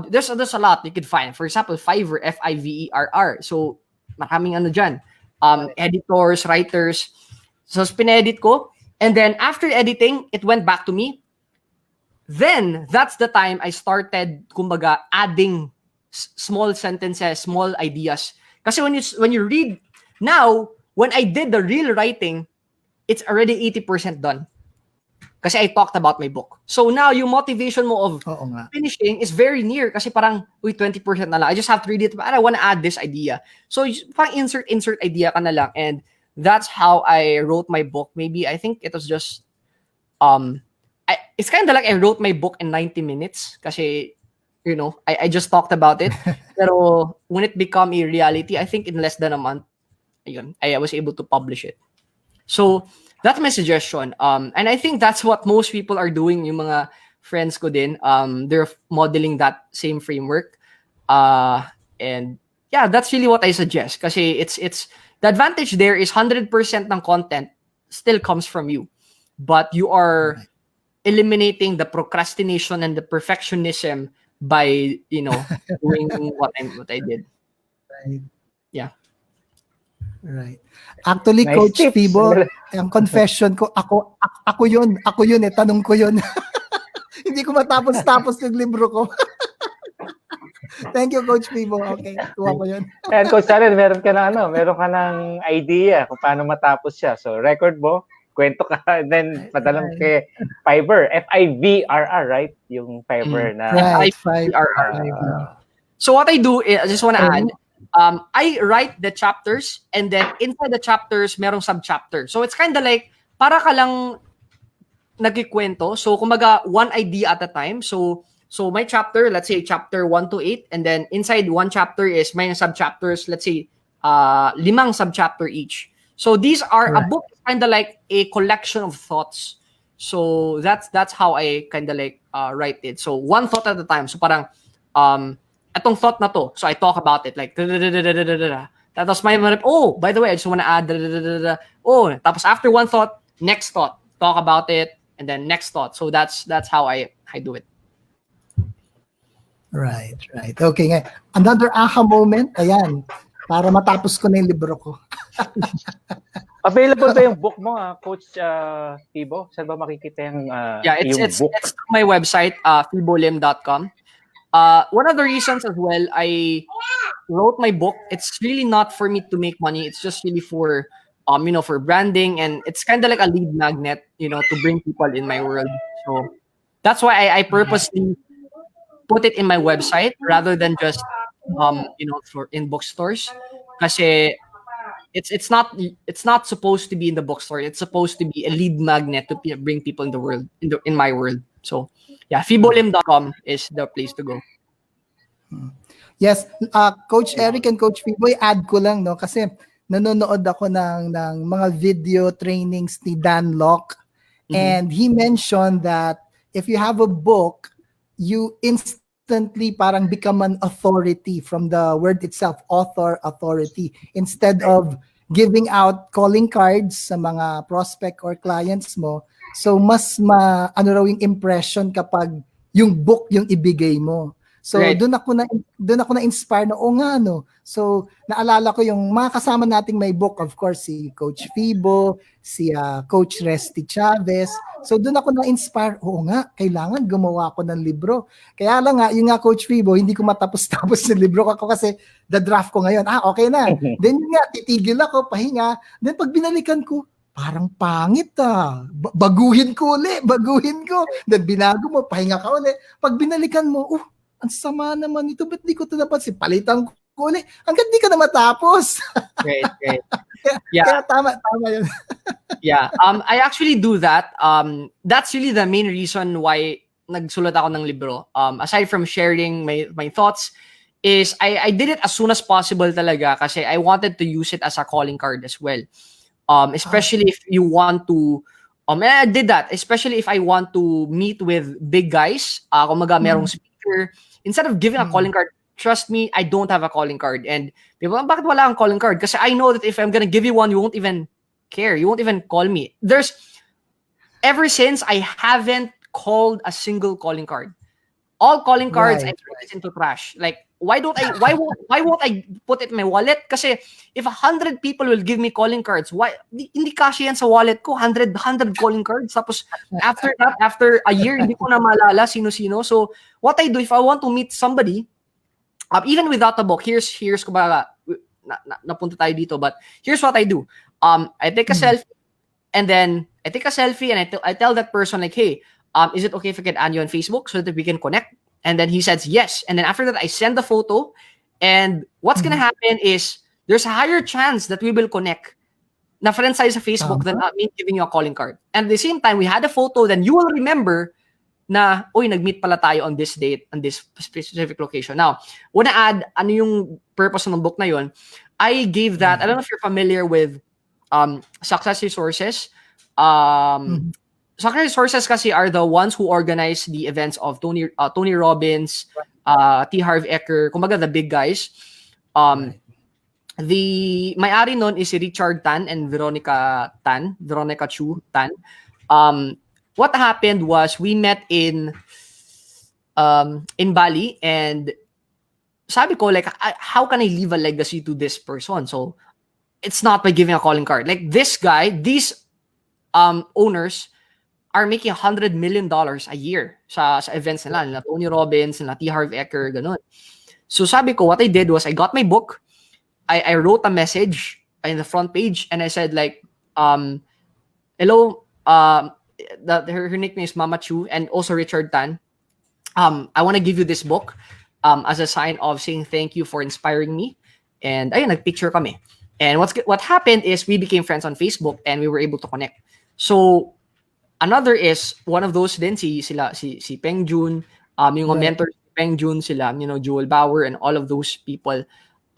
Speaker 3: there's a lot you could find. For example, Fiverr, Fiverr. So, maraming dyan. Editors, writers. So, pina-edit ko. And then, after editing, it went back to me. Then, that's the time I started, kumbaga, adding small sentences, small ideas. Kasi when you read, now, when I did the real writing, it's already 80% done. Kasi I talked about my book. So now, yung motivation mo of finishing is very near kasi parang, 20% na lang. I just have to read it, but I want to add this idea. So parang insert idea ka na lang. And that's how I wrote my book. Maybe, I think it was just, it's kind of like I wrote my book in 90 minutes kasi, I just talked about it. Pero when it became a reality, I think in less than a month, I was able to publish it. So that's my suggestion. And I think that's what most people are doing. Yung mga friends ko din, they're modeling that same framework. And yeah, that's really what I suggest. Kasi it's the advantage there is 100% ng content still comes from you, but you are eliminating the procrastination and the perfectionism by doing what I did.
Speaker 1: Right.
Speaker 3: Yeah.
Speaker 1: Right. Actually,
Speaker 2: Nice
Speaker 1: Coach
Speaker 2: tips.
Speaker 1: Fibo, ang confession ko, ako yun tanong ko yun. Hindi ko matapos yung libro ko. Thank you, Coach Fibo. Okay, tuwa ko yun.
Speaker 2: And Coach Allen, meron ka ng idea kung paano matapos siya. So, record mo, kwento ka, and then padalam kay Fiverr, Fiverr, right? Yung Fiverr na.
Speaker 1: Right,
Speaker 3: Fiverr. So what I do is, I just want to add, I write the chapters, and then inside the chapters, merong sub-chapter. So it's kind of like, para ka lang nagkikwento. So kumbaga, one idea at a time. So my chapter, let's say chapter 1 to 8, and then inside one chapter is may sub-chapters, let's say 5 sub-chapter each. So these are, a book is kind of like a collection of thoughts. So that's how I kind of like write it. So one thought at a time. So parang, atong thought na to. So I talk about it like tapos may oh, by the way, I just want to add oh, tapos after one thought, next thought, talk about it, and then next thought. So that's how I do it.
Speaker 1: Right. Okay nga. Another aha moment, ayan, para matapos ko na yung libro ko.
Speaker 2: Available ba yung book mo, Coach Fibo? Saan ba makikita yung
Speaker 3: it's
Speaker 2: book?
Speaker 3: it's my website, fibolim.com. One of the reasons as well I wrote my book, it's really not for me to make money. It's just really for for branding, and it's kind of like a lead magnet, to bring people in my world. So that's why I purposely put it in my website rather than just for in bookstores. Kasi it's not supposed to be in the bookstore. It's supposed to be a lead magnet to bring people in the world, in my world. So yeah, fibolim.com is the place to go.
Speaker 1: Yes, Coach Eric and Coach Fibo, add ko lang, no, kasi nanonood ako ng mga video trainings ni Dan Locke, and he mentioned that if you have a book, you instantly parang become an authority from the word itself, authority, instead of giving out calling cards sa mga prospect or clients mo. So mas raw yung impression kapag yung book yung ibigay mo. So
Speaker 3: right.
Speaker 1: doon ako na inspire na nga, no. So naalala ko yung mga kasama nating may book, of course si Coach Fibo, si Coach Resty Chavez. So doon ako na inspire, nga, kailangan gumawa ako ng libro. Kaya lang nga, yung nga Coach Fibo, hindi ko matapos-tapos yung libro ako kasi the draft ko ngayon. Okay na. Then nga titigil ako, pahinga. Then pag binalikan ko, parang pangit baguhin ko. Then binago mo, pahinga ka ulit. Pag binalikan mo, ang sama naman ito, ba't di ko ito napansin? Palitan ko ulit. Hanggang di ka na matapos.
Speaker 3: Great.
Speaker 1: Yeah. Kaya tama yun.
Speaker 3: Yeah. I actually do that. That's really the main reason why nagsulat ako ng libro. Aside from sharing my thoughts, is I did it as soon as possible talaga kasi I wanted to use it as a calling card as well. Especially if you want to I did that, especially if I want to meet with big guys. Kumaga merong speaker. Instead of giving a calling card, trust me, I don't have a calling card. And people, bakit wala akong calling card? Kasi I know that if I'm gonna give you one, you won't even care. You won't even call me. Ever since, I haven't called a single calling card. All calling cards, I put it into trash. Like, why won't I put it in my wallet? Kasi if 100 people will give me calling cards, why hindi kasya yan sa wallet ko? 100 calling cards. Tapos after that, after a year, hindi ko na maalala sino-sino. So what I do if I want to meet somebody, even without a book, here's kumbaga napunta tayo dito, but here's what I do. I take a selfie, and then I tell that person like, hey, is it okay if I can add you on Facebook so that we can connect? And then he says yes. And then after that, I send the photo. And what's gonna happen is there's a higher chance that we will connect na friend size sa Facebook than me giving you a calling card. And at the same time, we had a photo, then you will remember na, nag-meet pala tayo on this date, on this specific location. Now, wanna add, ano yung purpose ng book na yun? I gave that, I don't know if you're familiar with Success Resources. Success Resources kasi are the ones who organize the events of Tony Robbins, T. Harv Eker, kumbaga the big guys. The may-ari nun is si Richard Tan and Veronica Chu Tan. What happened was we met in Bali, and sabi ko, like, how can I leave a legacy to this person? So it's not by giving a calling card. Like this guy, these owners are making $100 million a year sa events nila Tony Robbins, nila T. Harv Eker, ganun. So sabi ko, what I did was I got my book, I wrote a message in the front page, and I said like, hello, her nickname is Mama Chu, and also Richard Tan. I want to give you this book as a sign of saying thank you for inspiring me. And ayun, nagpicture kami. And what happened is we became friends on Facebook, and we were able to connect. So another is one of those din si Peng Jun, yung mentor si Peng Jun, sila, Joel Bauer and all of those people.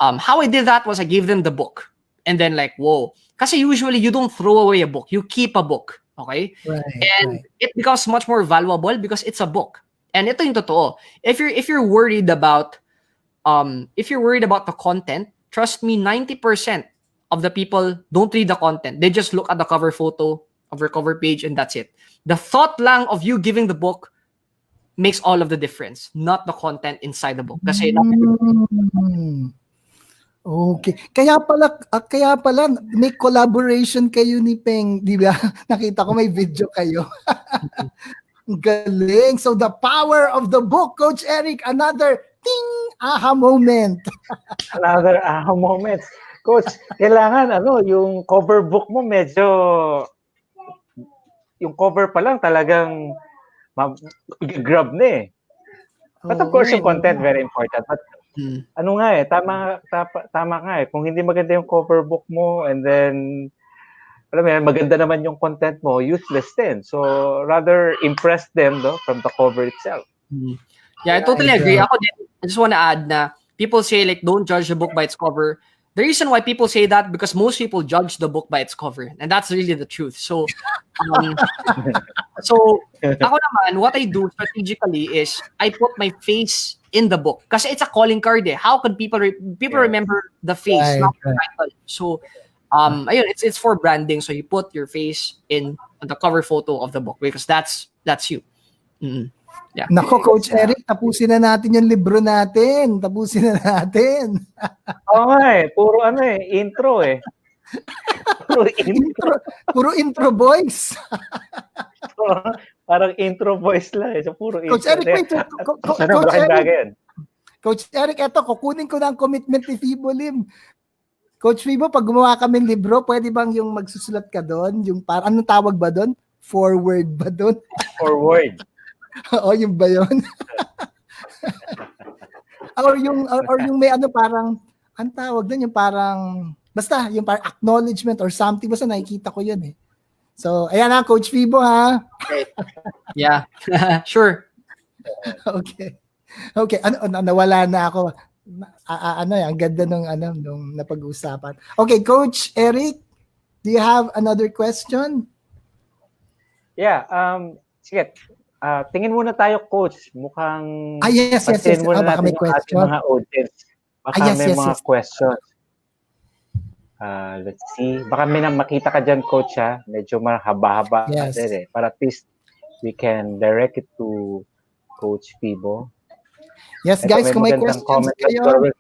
Speaker 3: How I did that was I gave them the book. And then like, whoa. Kasi usually you don't throw away a book. You keep a book. Okay? And it becomes much more valuable because it's a book. And ito yung totoo. If you're worried about if you're worried about the content, trust me, 90% of the people don't read the content. They just look at the cover photo of your cover page and that's it. The thought lang of you giving the book makes all of the difference, not the content inside the book. Kasi
Speaker 1: Okay. Kaya pala may collaboration kayo ni Peng, di ba? Nakita ko may video kayo. Galing. So the power of the book, Coach Eric, another ting aha moment.
Speaker 2: Another aha moment. Coach, kailangan yung cover book mo medyo yung cover pa lang talagang grab na eh. But of course, yung content very important. But ano nga eh, tama nga eh. Kung hindi maganda yung cover book mo and then alam mo yan, maganda naman yung content mo, useless din. So rather impress them from the cover itself.
Speaker 3: Yeah, I totally agree. I just want to add na people say like don't judge the book by its cover. The reason why people say that because most people judge the book by its cover, and that's really the truth. So, ako naman, what I do strategically is I put my face in the book kasi it's a calling card. Eh. How can people remember the face, not the title? So, ayun, it's for branding. So you put your face in the cover photo of the book because that's you. Mm-hmm. Yeah.
Speaker 1: Nako, Coach Eric, tapusin na natin yung libro natin. Tapusin na natin.
Speaker 2: Oo nga eh. Puro intro eh.
Speaker 1: Puro intro boys.
Speaker 2: Parang intro voice lang eh. So, puro
Speaker 1: Coach
Speaker 2: intro.
Speaker 1: Eric, wait. Coach Eric, eto, kukunin ko na ang commitment ni Fibo Lim. Coach Fibo, pag gumawa kami ng libro, pwede bang yung magsusulat ka doon? Yung anong tawag ba doon? Forward ba doon?
Speaker 2: Forward.
Speaker 1: Oo, yung ba yun? or yung may parang, ang tawag doon, yung parang, basta, yung parang acknowledgement or something, basta nakikita ko yun eh. So, ayan na, Coach Fibo ha.
Speaker 3: Yeah, sure.
Speaker 1: Okay. Nawala na ako. Ang ganda nung napag-uusapan. Okay, Coach Eric, do you have another question?
Speaker 2: Yeah, sige. Tingin muna tayo, Coach. Mukhang
Speaker 1: yes.
Speaker 2: muna
Speaker 1: Baka
Speaker 2: natin
Speaker 1: may question.
Speaker 2: Mga audience. Baka may mga questions. Let's see. Baka may makita ka dyan, Coach, ha? Medyo mahaba-haba.
Speaker 1: Yes.
Speaker 2: Para at least we can direct it to Coach Fibo.
Speaker 1: Yes, guys, kung may questions kayo.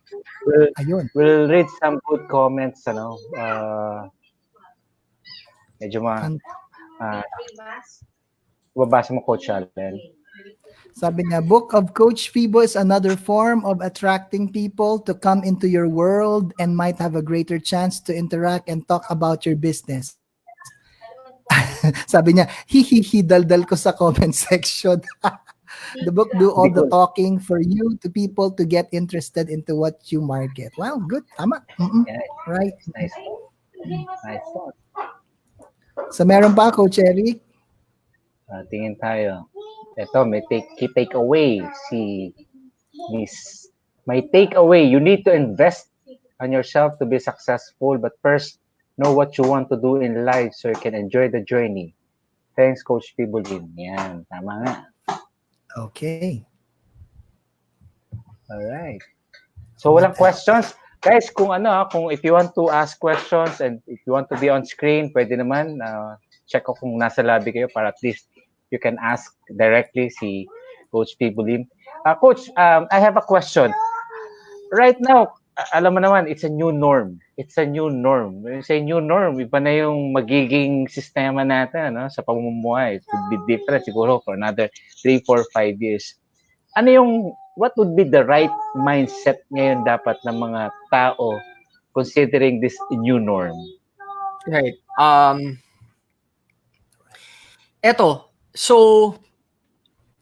Speaker 2: We'll read some good comments, medyo babasa mo, Coach Allen.
Speaker 1: Sabi niya, Book of Coach Fibo is another form of attracting people to come into your world and might have a greater chance to interact and talk about your business. Sabi niya, daldal ko sa comment section. The book do all the talking for you to people to get interested into what you market. Wow, good. Tama.
Speaker 2: Yeah,
Speaker 1: right.
Speaker 2: Nice thought.
Speaker 1: So meron pa, Coach Eric?
Speaker 2: Tingin tayo. Ito, may takeaway si Miss. May takeaway. You need to invest on yourself to be successful, but first, know what you want to do in life so you can enjoy the journey. Thanks, Coach Fibo Lim. Yan, tama nga.
Speaker 1: Okay.
Speaker 2: Alright. So, walang questions. Guys, kung if you want to ask questions and if you want to be on screen, pwede naman, check ko kung nasa lobby kayo para at least you can ask directly si Coach Fibo Lim. Coach, I have a question. Right now, alam mo naman, it's a new norm. It's a new norm. When you say new norm, iba na yung magiging sistema natin sa pamumuhay. It would be different siguro for another 3, 4, 5 years. What would be the right mindset ngayon dapat ng mga tao considering this new norm?
Speaker 3: Right. So,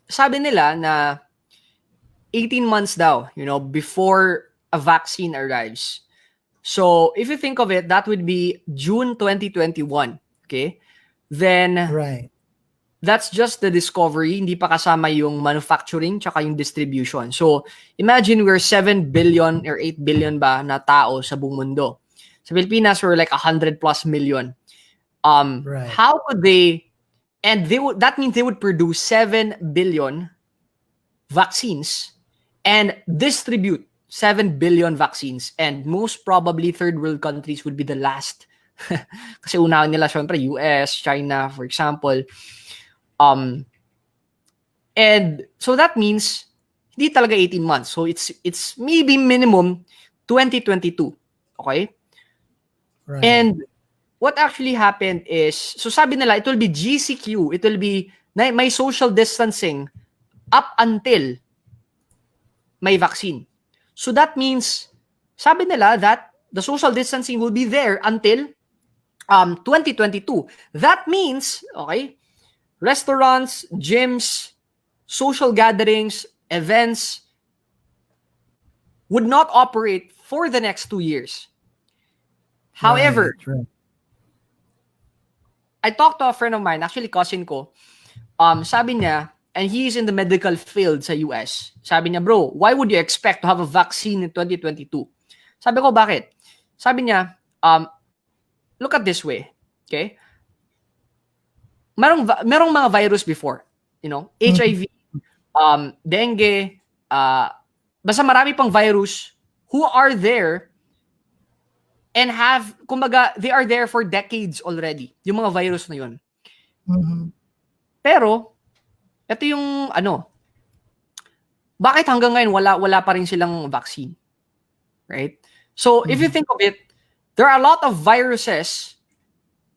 Speaker 3: sabi nila na 18 months daw, before a vaccine arrives. So, if you think of it, that would be June 2021. Okay? Then,
Speaker 1: right.
Speaker 3: That's just the discovery. Hindi pa kasama yung manufacturing tsaka yung distribution. So, imagine we're 7 billion or 8 billion ba na tao sa buong mundo. Sa Pilipinas, we're like 100 plus million.
Speaker 1: Right.
Speaker 3: How could they... And that means they would produce 7 billion vaccines and distribute 7 billion vaccines, and most probably third world countries would be the last. Kasi unahan nila syempre US, China, for example. And so that means hindi talaga 18 months. So it's maybe minimum 2022. Okay?
Speaker 1: Right.
Speaker 3: And what actually happened is, so sabi nila, it will be GCQ, it will be may social distancing up until may vaccine. So that means, sabi nila that the social distancing will be there until 2022. That means, okay, restaurants, gyms, social gatherings, events would not operate for the next 2 years. However,
Speaker 1: Right.
Speaker 3: I talked to a friend of mine, actually cousin ko, sabi niya, and he's in the medical field sa US. Sabi niya, bro, why would you expect to have a vaccine in 2022? Sabi ko, bakit? Sabi niya, look at this way, okay? Merong mga virus before, you know, HIV, dengue, basta marami pang virus who are there and have, kumbaga, they are there for decades already, yung mga virus na yun. Pero, ito yung, bakit hanggang ngayon wala pa rin silang vaccine? Right? So, if you think of it, there are a lot of viruses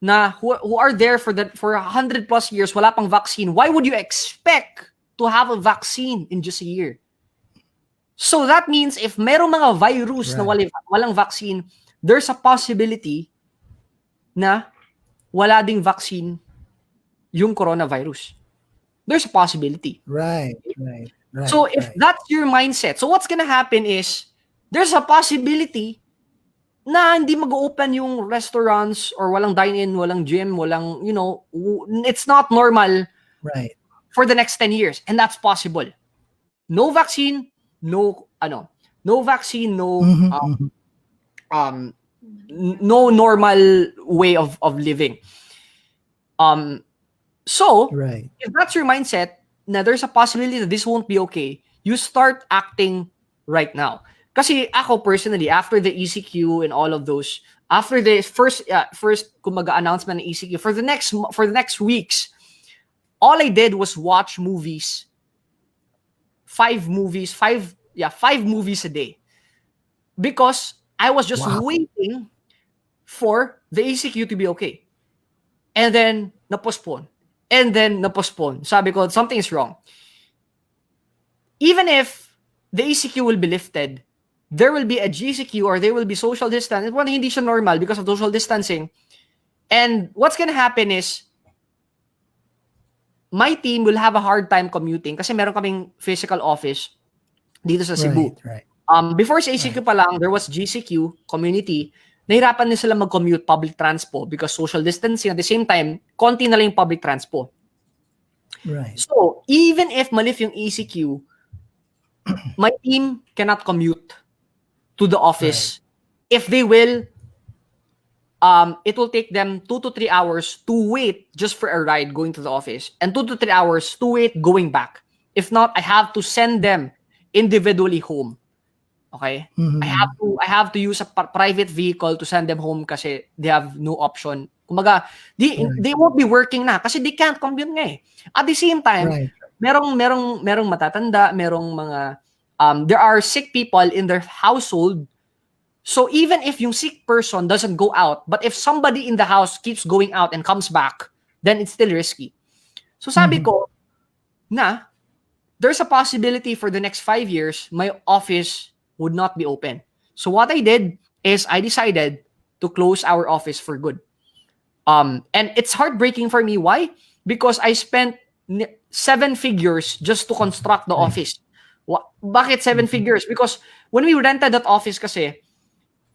Speaker 3: na who are there for 100 plus years, wala pang vaccine. Why would you expect to have a vaccine in just a year? So, that means if merong mga virus na walang vaccine, there's a possibility na wala ding vaccine yung coronavirus. There's a possibility.
Speaker 1: Right.
Speaker 3: So if that's your mindset, so what's gonna happen is there's a possibility na hindi mag-open yung restaurants or walang dine-in, walang gym, walang, it's not normal for the next 10 years. And that's possible. No vaccine, no vaccine, no normal way of living. So, if that's your mindset, na there's a possibility that this won't be okay, you start acting right now. Kasi ako personally, after the ECQ and all of those, after the first kumaga announcement ng ECQ, for the next weeks, all I did was watch movies. 5 movies a day. Because I was just waiting for the ECQ to be okay. And then, na-postpone. Sabi ko, something is wrong. Even if the ECQ will be lifted, there will be a GCQ or there will be social distancing. Well, hindi siya normal because of social distancing. And what's gonna happen is, my team will have a hard time commuting kasi meron kaming physical office dito sa Cebu. Before sa ECQ pa lang, there was GCQ, community. Nahirapan din sila mag-commute public transpo because social distancing. At the same time, konti na lang yung public transpo. So, even if malif yung ECQ, my team cannot commute to the office. If they will, it will take them 2 to 3 hours to wait just for a ride going to the office. And 2 to 3 hours to wait going back. If not, I have to send them individually home. Okay? I have to use a private vehicle to send them home kasi they have no option. Kumaga, they won't be working na kasi they can't commute nga eh. At the same time, merong matatanda, merong mga there are sick people in their household. So even if yung sick person doesn't go out, but if somebody in the house keeps going out and comes back, then it's still risky. So sabi ko na there's a possibility for the next 5 years my office would not be open. So what I did is I decided to close our office for good. And it's heartbreaking for me. Why? Because I spent 7 figures just to construct the office. Bakit 7 figures? Because when we rented that office kasi,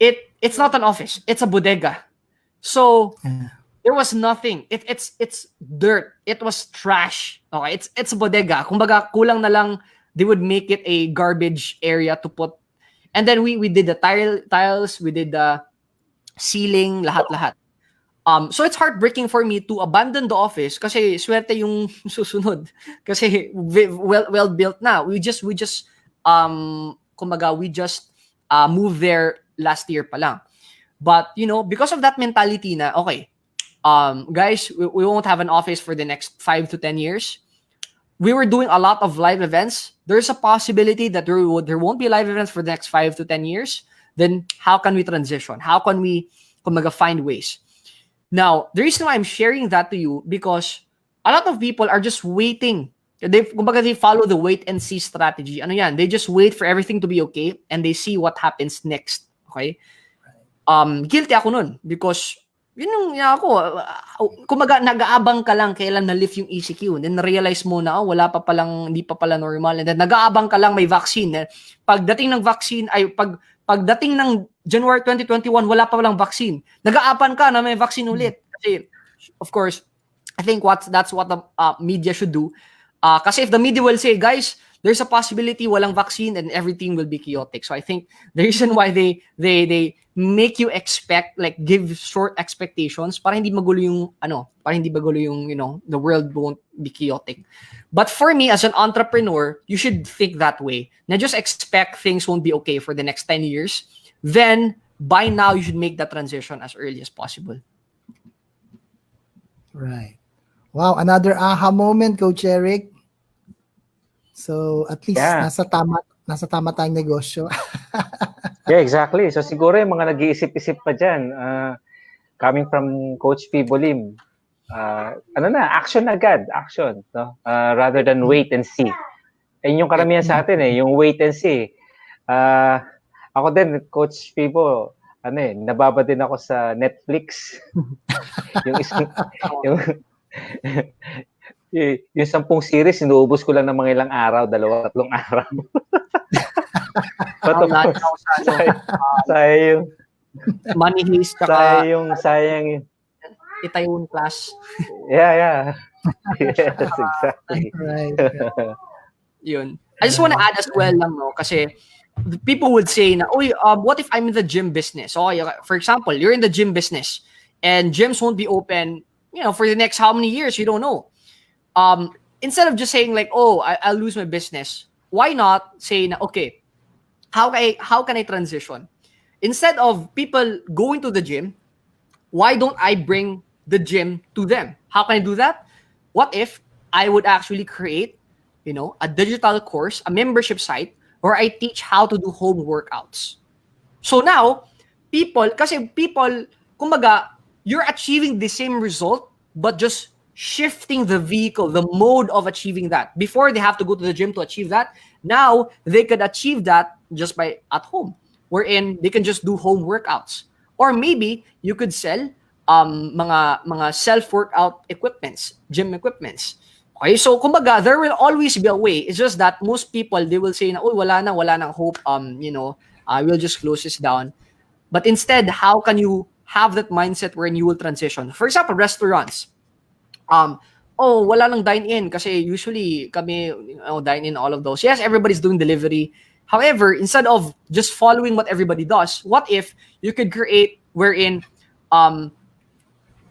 Speaker 3: it's not an office. It's a bodega. So there was nothing. It's dirt. It was trash. Okay, it's a bodega. Kumbaga kulang na lang they would make it a garbage area to put. And then we did the tiles, we did the ceiling, lahat-lahat. So it's heartbreaking for me to abandon the office kasi swerte yung susunod. Kasi well built na. We just moved there last year pa lang. But, because of that mentality na, okay, guys, we won't have an office for the next 5 to 10 years. We were doing a lot of live events. There's a possibility that there won't be live events for the next 5 to 10 years. Then how can we transition? How can we find ways? Now, the reason why I'm sharing that to you, because a lot of people are just waiting. They follow the wait and see strategy. Ano yan? They just wait for everything to be okay and they see what happens next. Okay? Guilty ako nun because yun yung ako, kumbaga nag-aabang ka lang kailan na-lift yung ECQ. Then na-realize mo na, hindi pa pala normal. And then nag-aabang ka lang may vaccine. Pagdating ng vaccine, pagdating ng January 2021, wala pa walang vaccine. Nag-aapan ka na may vaccine ulit. Kasi, of course, I think that's what the media should do. Kasi if the media will say, guys, there's a possibility walang vaccine and everything will be chaotic. So I think the reason why they make you expect, like give short expectations para hindi magulo yung the world won't be chaotic. But for me as an entrepreneur, you should think that way. Na just expect things won't be okay for the next 10 years. Then by now you should make that transition as early as possible.
Speaker 1: Right. Wow, another aha moment, Coach Eric. So at least nasa tama tayong negosyo.
Speaker 2: Yeah, exactly. So siguro yung mga nag-iisip-isip pa dyan, coming from Coach Fibo Lim, action agad, action, no? Rather than wait and see. Ayun yung karamihan sa atin yung wait and see. Ako din, Coach Fibo, nababa din ako sa Netflix. yung 10 series, inuubos ko lang ng mga ilang araw, 2-3 araw. Sayang.
Speaker 3: Money heist,
Speaker 2: sayang.
Speaker 3: Itaewon Class.
Speaker 2: Yeah. Yes, exactly.
Speaker 1: Right.
Speaker 3: Yun. I just want to add as well lang, no, kasi people would say na, what if I'm in the gym business? So, for example, you're in the gym business and gyms won't be open, for the next how many years, you don't know. Instead of just saying like, I'll lose my business, why not say na, okay, how can I transition? Instead of people going to the gym, why don't I bring the gym to them? How can I do that? What if I would actually create, a digital course, a membership site where I teach how to do home workouts. So now, people, kumbaga, you're achieving the same result, but just shifting the vehicle, the mode of achieving that. Before, they have to go to the gym to achieve that. Now, they could achieve that just by at home, wherein they can just do home workouts. Or maybe you could sell mga self-workout equipments, gym equipments. Okay, so kumbaga, there will always be a way. It's just that most people, they will say na, wala nang hope, I will just close this down. But instead, how can you have that mindset wherein you will transition? For example, restaurants. Wala nang dine-in kasi usually kami dine-in, all of those. Yes, everybody's doing delivery. However, instead of just following what everybody does, what if you could create wherein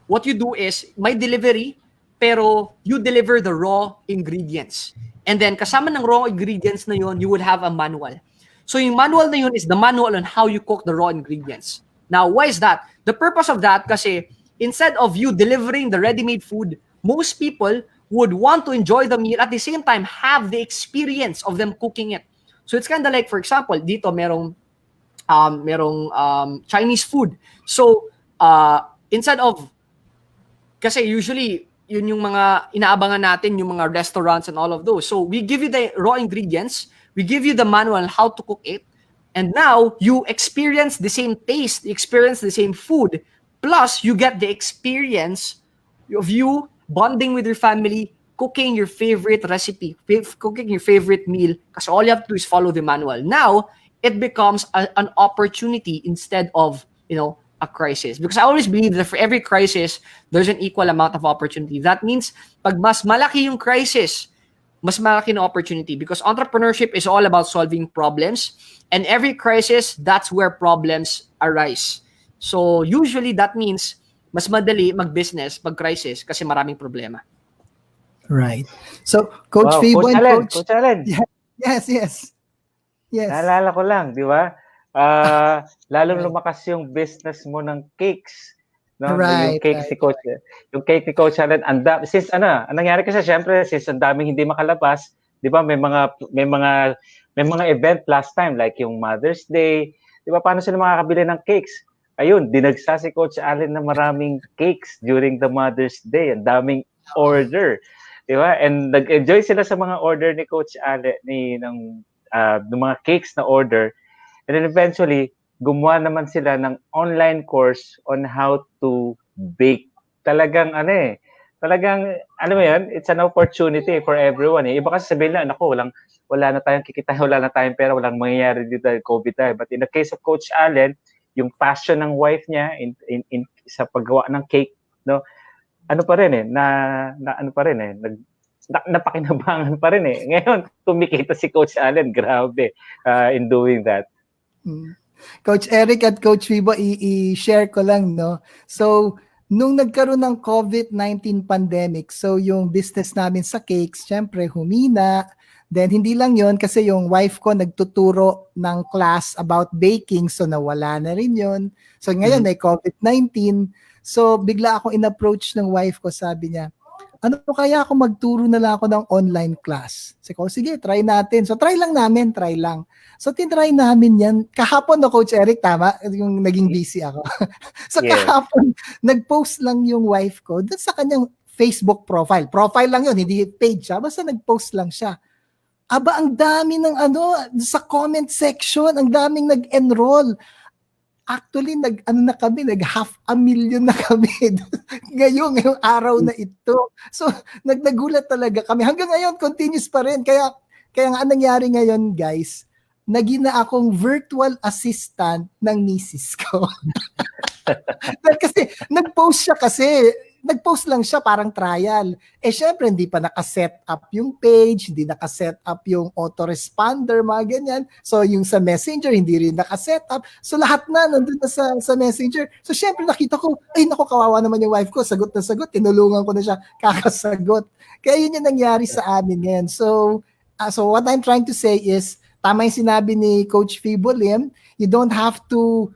Speaker 3: what you do is may delivery pero you deliver the raw ingredients. And then kasama ng raw ingredients na yun, you would have a manual. So yung manual na yun is the manual on how you cook the raw ingredients. Now, why is that? The purpose of that kasi instead of you delivering the ready-made food, most people would want to enjoy the meal at the same time have the experience of them cooking it. So it's kind of like, for example, dito merong Chinese food. So instead of, kasi usually yun yung mga inaabangan natin, yung mga restaurants and all of those. So we give you the raw ingredients, we give you the manual on how to cook it, and now you experience the same taste, you experience the same food, plus you get the experience of you bonding with your family, cooking your favorite recipe, cooking your favorite meal, because all you have to do is follow the manual. Now, it becomes an opportunity instead of, a crisis. Because I always believe that for every crisis, there's an equal amount of opportunity. That means, pag mas malaki yung crisis, mas malaki na opportunity. Because entrepreneurship is all about solving problems. And every crisis, that's where problems arise. So, usually, that means, mas madali mag-business pag crisis kasi maraming problema.
Speaker 1: Right. So, Coach Fibo
Speaker 2: Coach
Speaker 1: and
Speaker 2: Allen.
Speaker 1: Yes.
Speaker 2: Naalala ko lang, di ba? lalong
Speaker 1: Right.
Speaker 2: lumakas yung business mo ng cakes. No? Yung
Speaker 1: Right,
Speaker 2: cakes
Speaker 1: right.
Speaker 2: ni Coach, yung cake ni Coach Allen, since ang nangyari kasi syempre, since ang daming hindi makalabas, 'di ba? May mga event last time like yung Mother's Day, 'di ba? Paano sila makakabili ng cakes? Ayun, dinagsa si Coach Allen ng maraming cakes during the Mother's Day. Ang daming order. 'Di ba? And nag-enjoy sila sa mga order ni Coach Allen ng mga cakes na order. And then eventually, gumawa naman sila ng online course on how to bake. Talagang, ano mo yan, it's an opportunity for everyone. Iba kasi sabihin lang, naku, wala na tayong kikita, wala na tayong pera, walang mangyayari dito dahil COVID tayo. But in the case of Coach Allen, yung passion ng wife niya sa paggawa ng cake, no, ano pa rin napakinabangan pa rin eh. Ngayon, kumikita si Coach Allen, grabe, in doing that.
Speaker 1: Coach Eric at Coach Fibo, i-share ko lang, no? So, nung nagkaroon ng COVID-19 pandemic, so yung business namin sa cakes, syempre humina. Then hindi lang yon kasi yung wife ko nagtuturo ng class about baking, so nawala na rin yon. So ngayon may COVID-19, so bigla ako in-approach ng wife ko, sabi niya, ano kaya ako magturo na lang ako ng online class? Sige, try natin. So try lang. So tinry namin yan. Kahapon no, Coach Eric, tama? Yung naging busy ako. So
Speaker 2: Yes.
Speaker 1: kahapon, nag-post lang yung wife ko doon sa kanyang Facebook profile. Profile lang yun, hindi page siya. Basta nag-post lang siya. Aba, ang dami ng sa comment section, ang daming nag-enroll. Actually, nag 500,000 na kami ngayong araw na ito. So, nagulat talaga kami. Hanggang ngayon, continuous pa rin. Kaya nga nangyari ngayon, guys, naging na akong virtual assistant ng misis ko. Kasi nag-post lang siya parang trial. Syempre hindi pa naka-set up yung page, hindi naka-set up yung autoresponder, mga ganyan. So yung sa Messenger hindi rin naka-set up. So lahat na nandun na sa Messenger. So syempre nakita ko, ay naku, kawawa naman yung wife ko, sagot na sagot, tinulungan ko na siya kakasagot. Kaya yun yung nangyari sa amin ngayon. So what I'm trying to say is, tama yung sinabi ni Coach Fibo Lim, you don't have to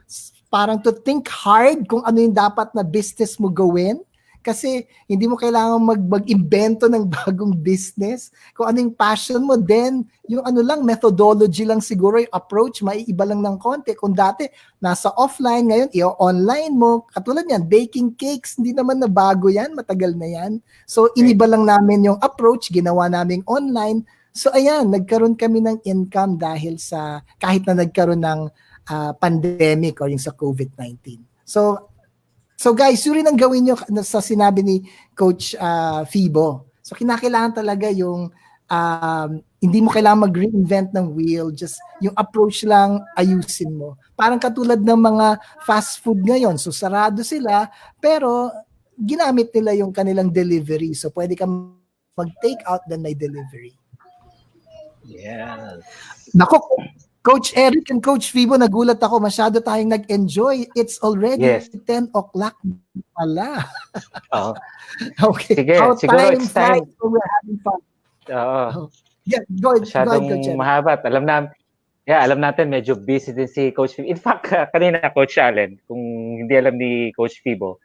Speaker 1: to think hard kung ano yung dapat na business mo gawin. Kasi hindi mo kailangan mag-invento ng bagong business. Kung ano yung passion mo, then yung methodology lang siguro, yung approach, maiiba lang ng konti. Kung dati, nasa offline, ngayon, i-online mo. Katulad yan, baking cakes, hindi naman na bago yan, matagal na yan. So, iniba lang namin yung approach, ginawa namin online. So, ayan, nagkaroon kami ng income dahil kahit na nagkaroon ng pandemic o yung sa COVID-19. So guys, yun rin ang gawin nyo sa sinabi ni Coach Fibo. So kinakailangan talaga yung hindi mo kailangan mag-reinvent ng wheel, just yung approach lang ayusin mo. Parang katulad ng mga fast food ngayon. So sarado sila, pero ginamit nila yung kanilang delivery. So pwede ka mag-take out then may delivery.
Speaker 2: Yes.
Speaker 1: Nako, Coach Eric and Coach Fibo, nagulat ako. Masyado tayong nag-enjoy. It's already 10 o'clock pala. Okay.
Speaker 2: Sige, siguro it's time.
Speaker 1: So we're having fun. Yeah, go ahead, Coach Eric.
Speaker 2: Mahaba. Alam natin medyo busy din si Coach Fibo. In fact, kanina Coach Allen, kung hindi alam ni Coach Fibo,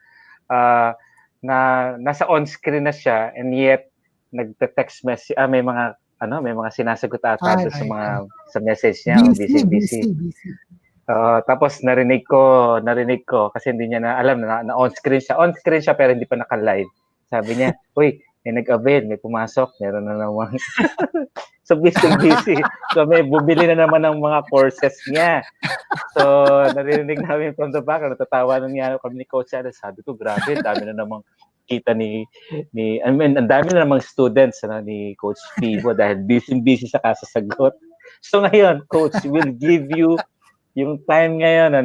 Speaker 2: na nasa on-screen na siya and yet nagte-text message, may mga sinasagot ata sa message niya. Busy. Tapos narinig ko kasi hindi niya na alam na on-screen siya. On-screen siya pero hindi pa naka-live. Sabi niya, uy, may nag-avail, may pumasok, meron na naman. So busy. So may bubili na naman ng mga courses niya. So narinig namin from the back, natatawanan niya kami ni Coach Allen. Sabi ko, grabe, dami na namang kita ang dami na namang students ni Coach Fibo dahil busy sa kasasagot. So ngayon, Coach, will give you yung time ngayon,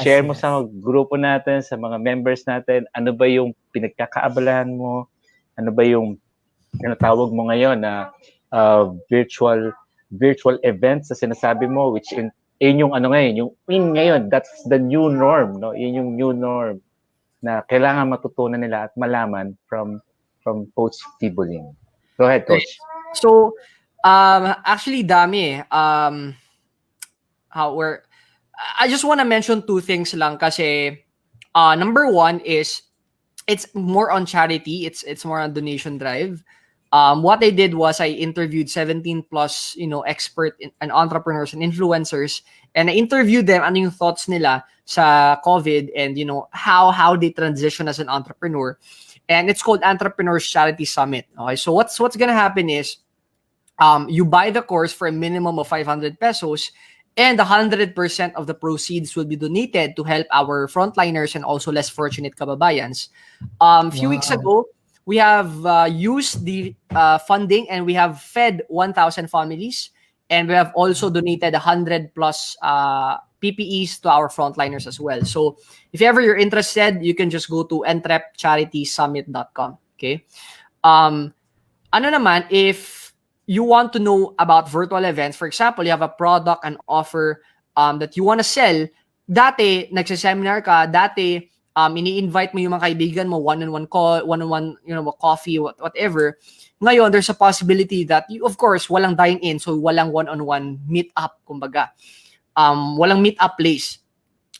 Speaker 2: share mo sa grupo natin, sa mga members natin, ano ba yung pinagkakaabalahan mo, ano ba yung tawag mo ngayon na virtual events na sinasabi mo, which yun yung yung ngayon, that's the new norm, no? Yun yung new norm na kailangan matutunan nila at malaman from Coach Fibo Lim. Go ahead, Coach.
Speaker 3: So, actually, dami. I just want to mention two things lang kasi number one is it's more on charity. It's more on donation drive. What I did was I interviewed 17 plus, expert and entrepreneurs and influencers, and I interviewed them ano yung thoughts nila sa COVID and how they transition as an entrepreneur. And it's called Entrepreneurs Charity Summit. Okay, so what's gonna happen is you buy the course for a minimum of 500 pesos, and 100% of the proceeds will be donated to help our frontliners and also less fortunate kababayans. Few weeks ago, we have used the funding and we have fed 1,000 families, and we have also donated 100 plus PPEs to our frontliners as well. So if ever you're interested, you can just go to entrepcharitysummit.com. Okay. Ano naman, if you want to know about virtual events, for example, you have a product and offer that you want to sell, dati, nagsiseminar ka, dati, ini-invite mo yung mga kaibigan mo, one-on-one call, one-on-one, coffee, whatever. Ngayon, there's a possibility that, of course, walang dine-in, so walang one-on-one meet-up, kumbaga. Walang meet-up place.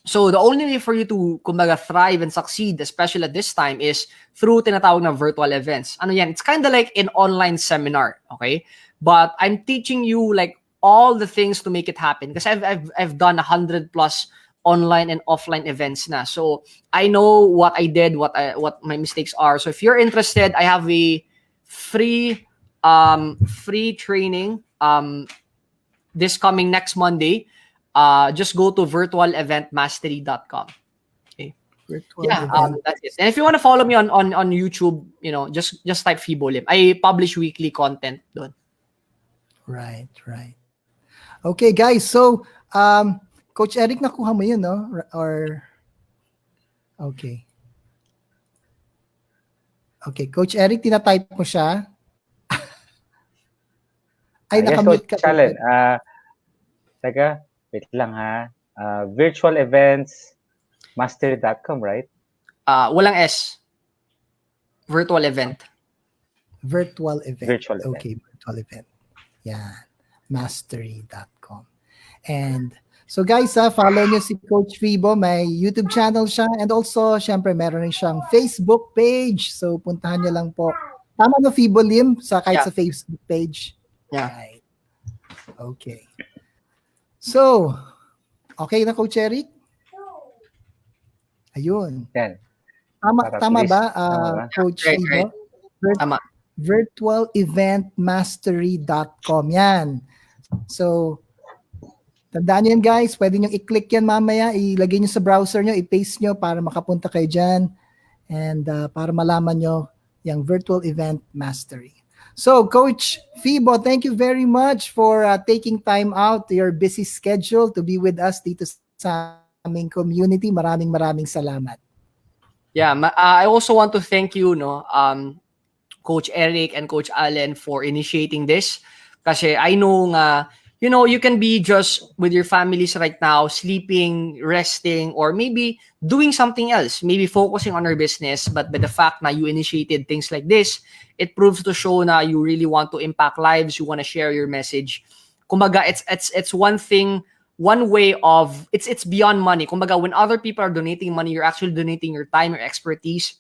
Speaker 3: So, the only way for you to, kumbaga, thrive and succeed, especially at this time, is through tinatawag na virtual events. Ano yan? It's kind of like an online seminar, okay? But I'm teaching you, like, all the things to make it happen. Because I've done 100 plus online and offline events na. So I know what I did, what my mistakes are. So if you're interested, I have a free training this coming next Monday. Just go to virtualeventmastery.com. Okay. That's it. And if you want to follow me on YouTube, just type Fibo Lim. I publish weekly content doon.
Speaker 1: Right. Okay, guys. So Coach Eric, nakuha mo yun, no? Or, okay. Okay, Coach Eric, tinatype mo siya. Ay, nakamute ka.
Speaker 2: Coach Allen. Teka, wait lang ha. Virtualeventmastery.com, right?
Speaker 1: Virtual
Speaker 3: Walang S.
Speaker 1: event.
Speaker 2: Virtual event.
Speaker 1: Okay, virtual event. Yeah. Mastery.com. And so guys, follow nyo si Coach Fibo. May YouTube channel siya. And also, syempre, meron rin siyang Facebook page. So, puntahan nyo lang po. Tama no, Fibo Lim? Kahit sa Facebook page.
Speaker 3: Yeah.
Speaker 1: Right. Okay. So, okay na, Coach Eric? Ayun.
Speaker 2: Yan.
Speaker 1: Tama ba, Coach
Speaker 3: Right.
Speaker 1: Fibo?
Speaker 3: Tama.
Speaker 1: Virtualeventmastery.com. Yan. So, tandaan nyo yan, guys. Pwede nyo i-click yan mamaya. Ilagay nyo sa browser nyo. I-paste nyo para makapunta kayo dyan. And para malaman nyo yung Virtual Event Mastery. So, Coach Fibo, thank you very much for taking time out to your busy schedule to be with us dito sa aming community. Maraming salamat.
Speaker 3: Yeah, I also want to thank you, Coach Eric and Coach Allen for initiating this. Kasi I know you can be just with your families right now, sleeping, resting, or maybe doing something else, maybe focusing on your business. But by the fact that you initiated things like this, it proves to show na you really want to impact lives, you want to share your message. Kumbaga, it's one thing, one way of, it's beyond money. Kumbaga, when other people are donating money, you're actually donating your time, your expertise,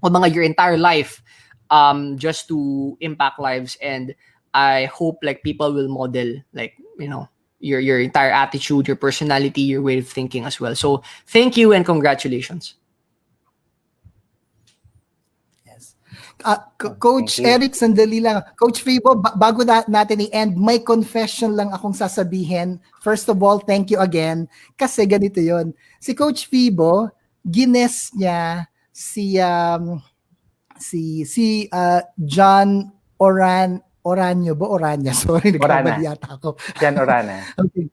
Speaker 3: kumbaga, your entire life, just to impact lives. And I hope people will model your entire attitude, your personality, your way of thinking as well. So thank you and congratulations.
Speaker 1: Yes. Coach Eric, sandali lang. Coach Fibo, bago natin i-end, may confession lang akong sasabihin. First of all, thank you again. Kasi ganito yon. Si Coach Fibo, gines niya si John Oranyo ba? Oranya. Sorry, nagkamali yata ako.
Speaker 2: John Orana.
Speaker 1: Okay.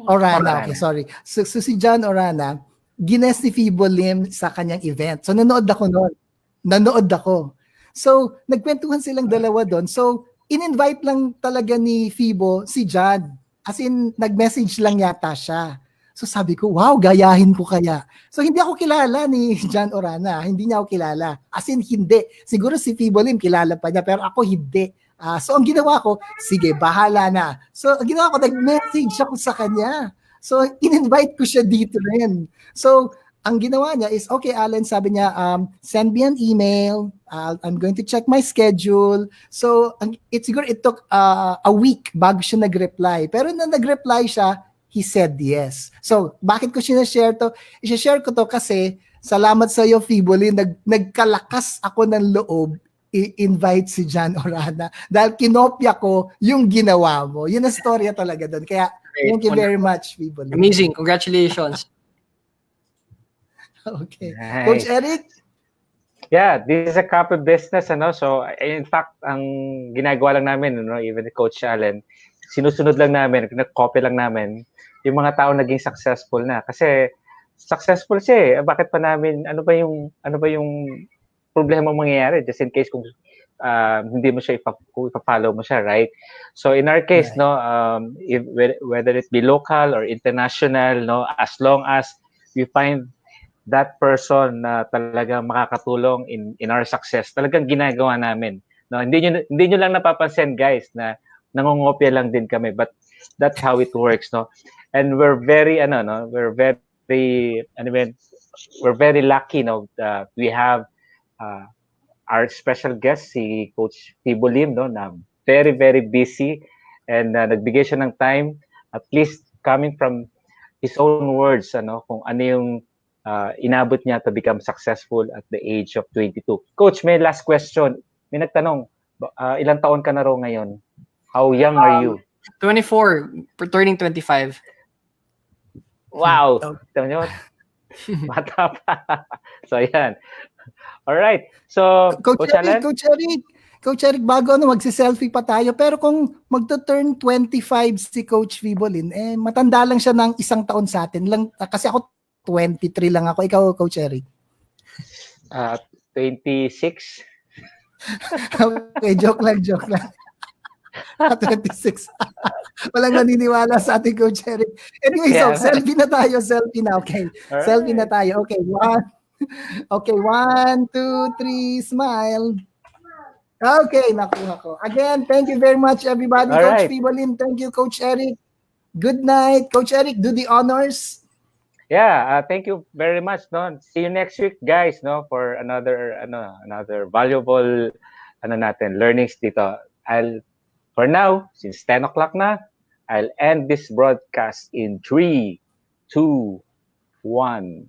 Speaker 1: Orana. Okay, sorry. So si John Orana, gines ni Fibo Lim sa kanyang event. So nanood ako noon. So nagkwentuhan silang dalawa doon. So in-invite lang talaga ni Fibo si John. As in, nag-message lang yata siya. So sabi ko, wow, gayahin ko kaya. So hindi ako kilala ni John Orana. Hindi niya ako kilala. As in, hindi. Siguro si Fibo Lim kilala pa niya, pero ako hindi. So ang ginawa ko, sige, bahala na. So ang ginawa ko, nag-message ako sa kanya. So in-invite ko siya dito rin. So ang ginawa niya is, okay, Alan, sabi niya, send me an email. I'm going to check my schedule. So it took a week bago siya nag-reply. Pero nung nag-reply siya, he said yes. So bakit ko sinashare to? I-share ko to kasi salamat sa iyo, Fibo Lim, nagkalakas ako ng loob i-invite si John Orana dahil kinopya ko yung ginawa mo. Yun ang storya talaga doon. Kaya, thank you very much, Fibo Lim.
Speaker 3: Amazing. Congratulations.
Speaker 1: Okay.
Speaker 2: Nice.
Speaker 1: Coach Eric?
Speaker 2: Yeah, this is a copy business, ano? So, in fact, ang ginagawa lang namin, even Coach Allen, sinusunod lang namin, nag-copy lang namin, yung mga tao naging successful na. Kasi, successful siya eh. Bakit pa namin, ano ba yung problema mangyayari just in case kung hindi mo siya ipa-follow mo siya, right? So in our case, right. Whether it be local or international, as long as we find that person na talaga makakatulong in our success, talagang ginagawa namin. Hindi nyo lang napapansin, guys, na nangongopya lang din kami, but that's how it works, no? And we're very lucky, we have our special guest, si Coach Fibo Lim, na very, very busy and nagbigay siya ng time, at least coming from his own words, kung ano yung inabot niya to become successful at the age of 22. Coach, may last question. May nagtanong, ilang taon ka na raw ngayon? How young are you?
Speaker 3: 24, turning 25.
Speaker 2: Wow! Tignan nyo, bata pa. So, ayan. Alright. So,
Speaker 1: Coach Eric, bago magsi-selfie pa tayo, pero kung magto-turn 25 si Coach Fibo Lim, matanda lang siya ng isang taon sa atin. Kasi ako 23 lang ako. Ikaw, Coach Eric?
Speaker 2: 26.
Speaker 1: Okay, joke lang. 26. Walang naniniwala sa ating Coach Eric. Anyway, so selfie na tayo. Okay. Alright. Selfie na tayo. Okay, 1, 2, 3, smile. Okay, nakuha ko. Again, thank you very much, everybody. Alright. Coach Fibo Lim, thank you, Coach Eric. Good night. Coach Eric, do the honors.
Speaker 2: Yeah, thank you very much. See you next week, guys, for another valuable learnings dito. For now, since 10 o'clock na, I'll end this broadcast in 3, 2, 1.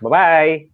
Speaker 2: Bye-bye.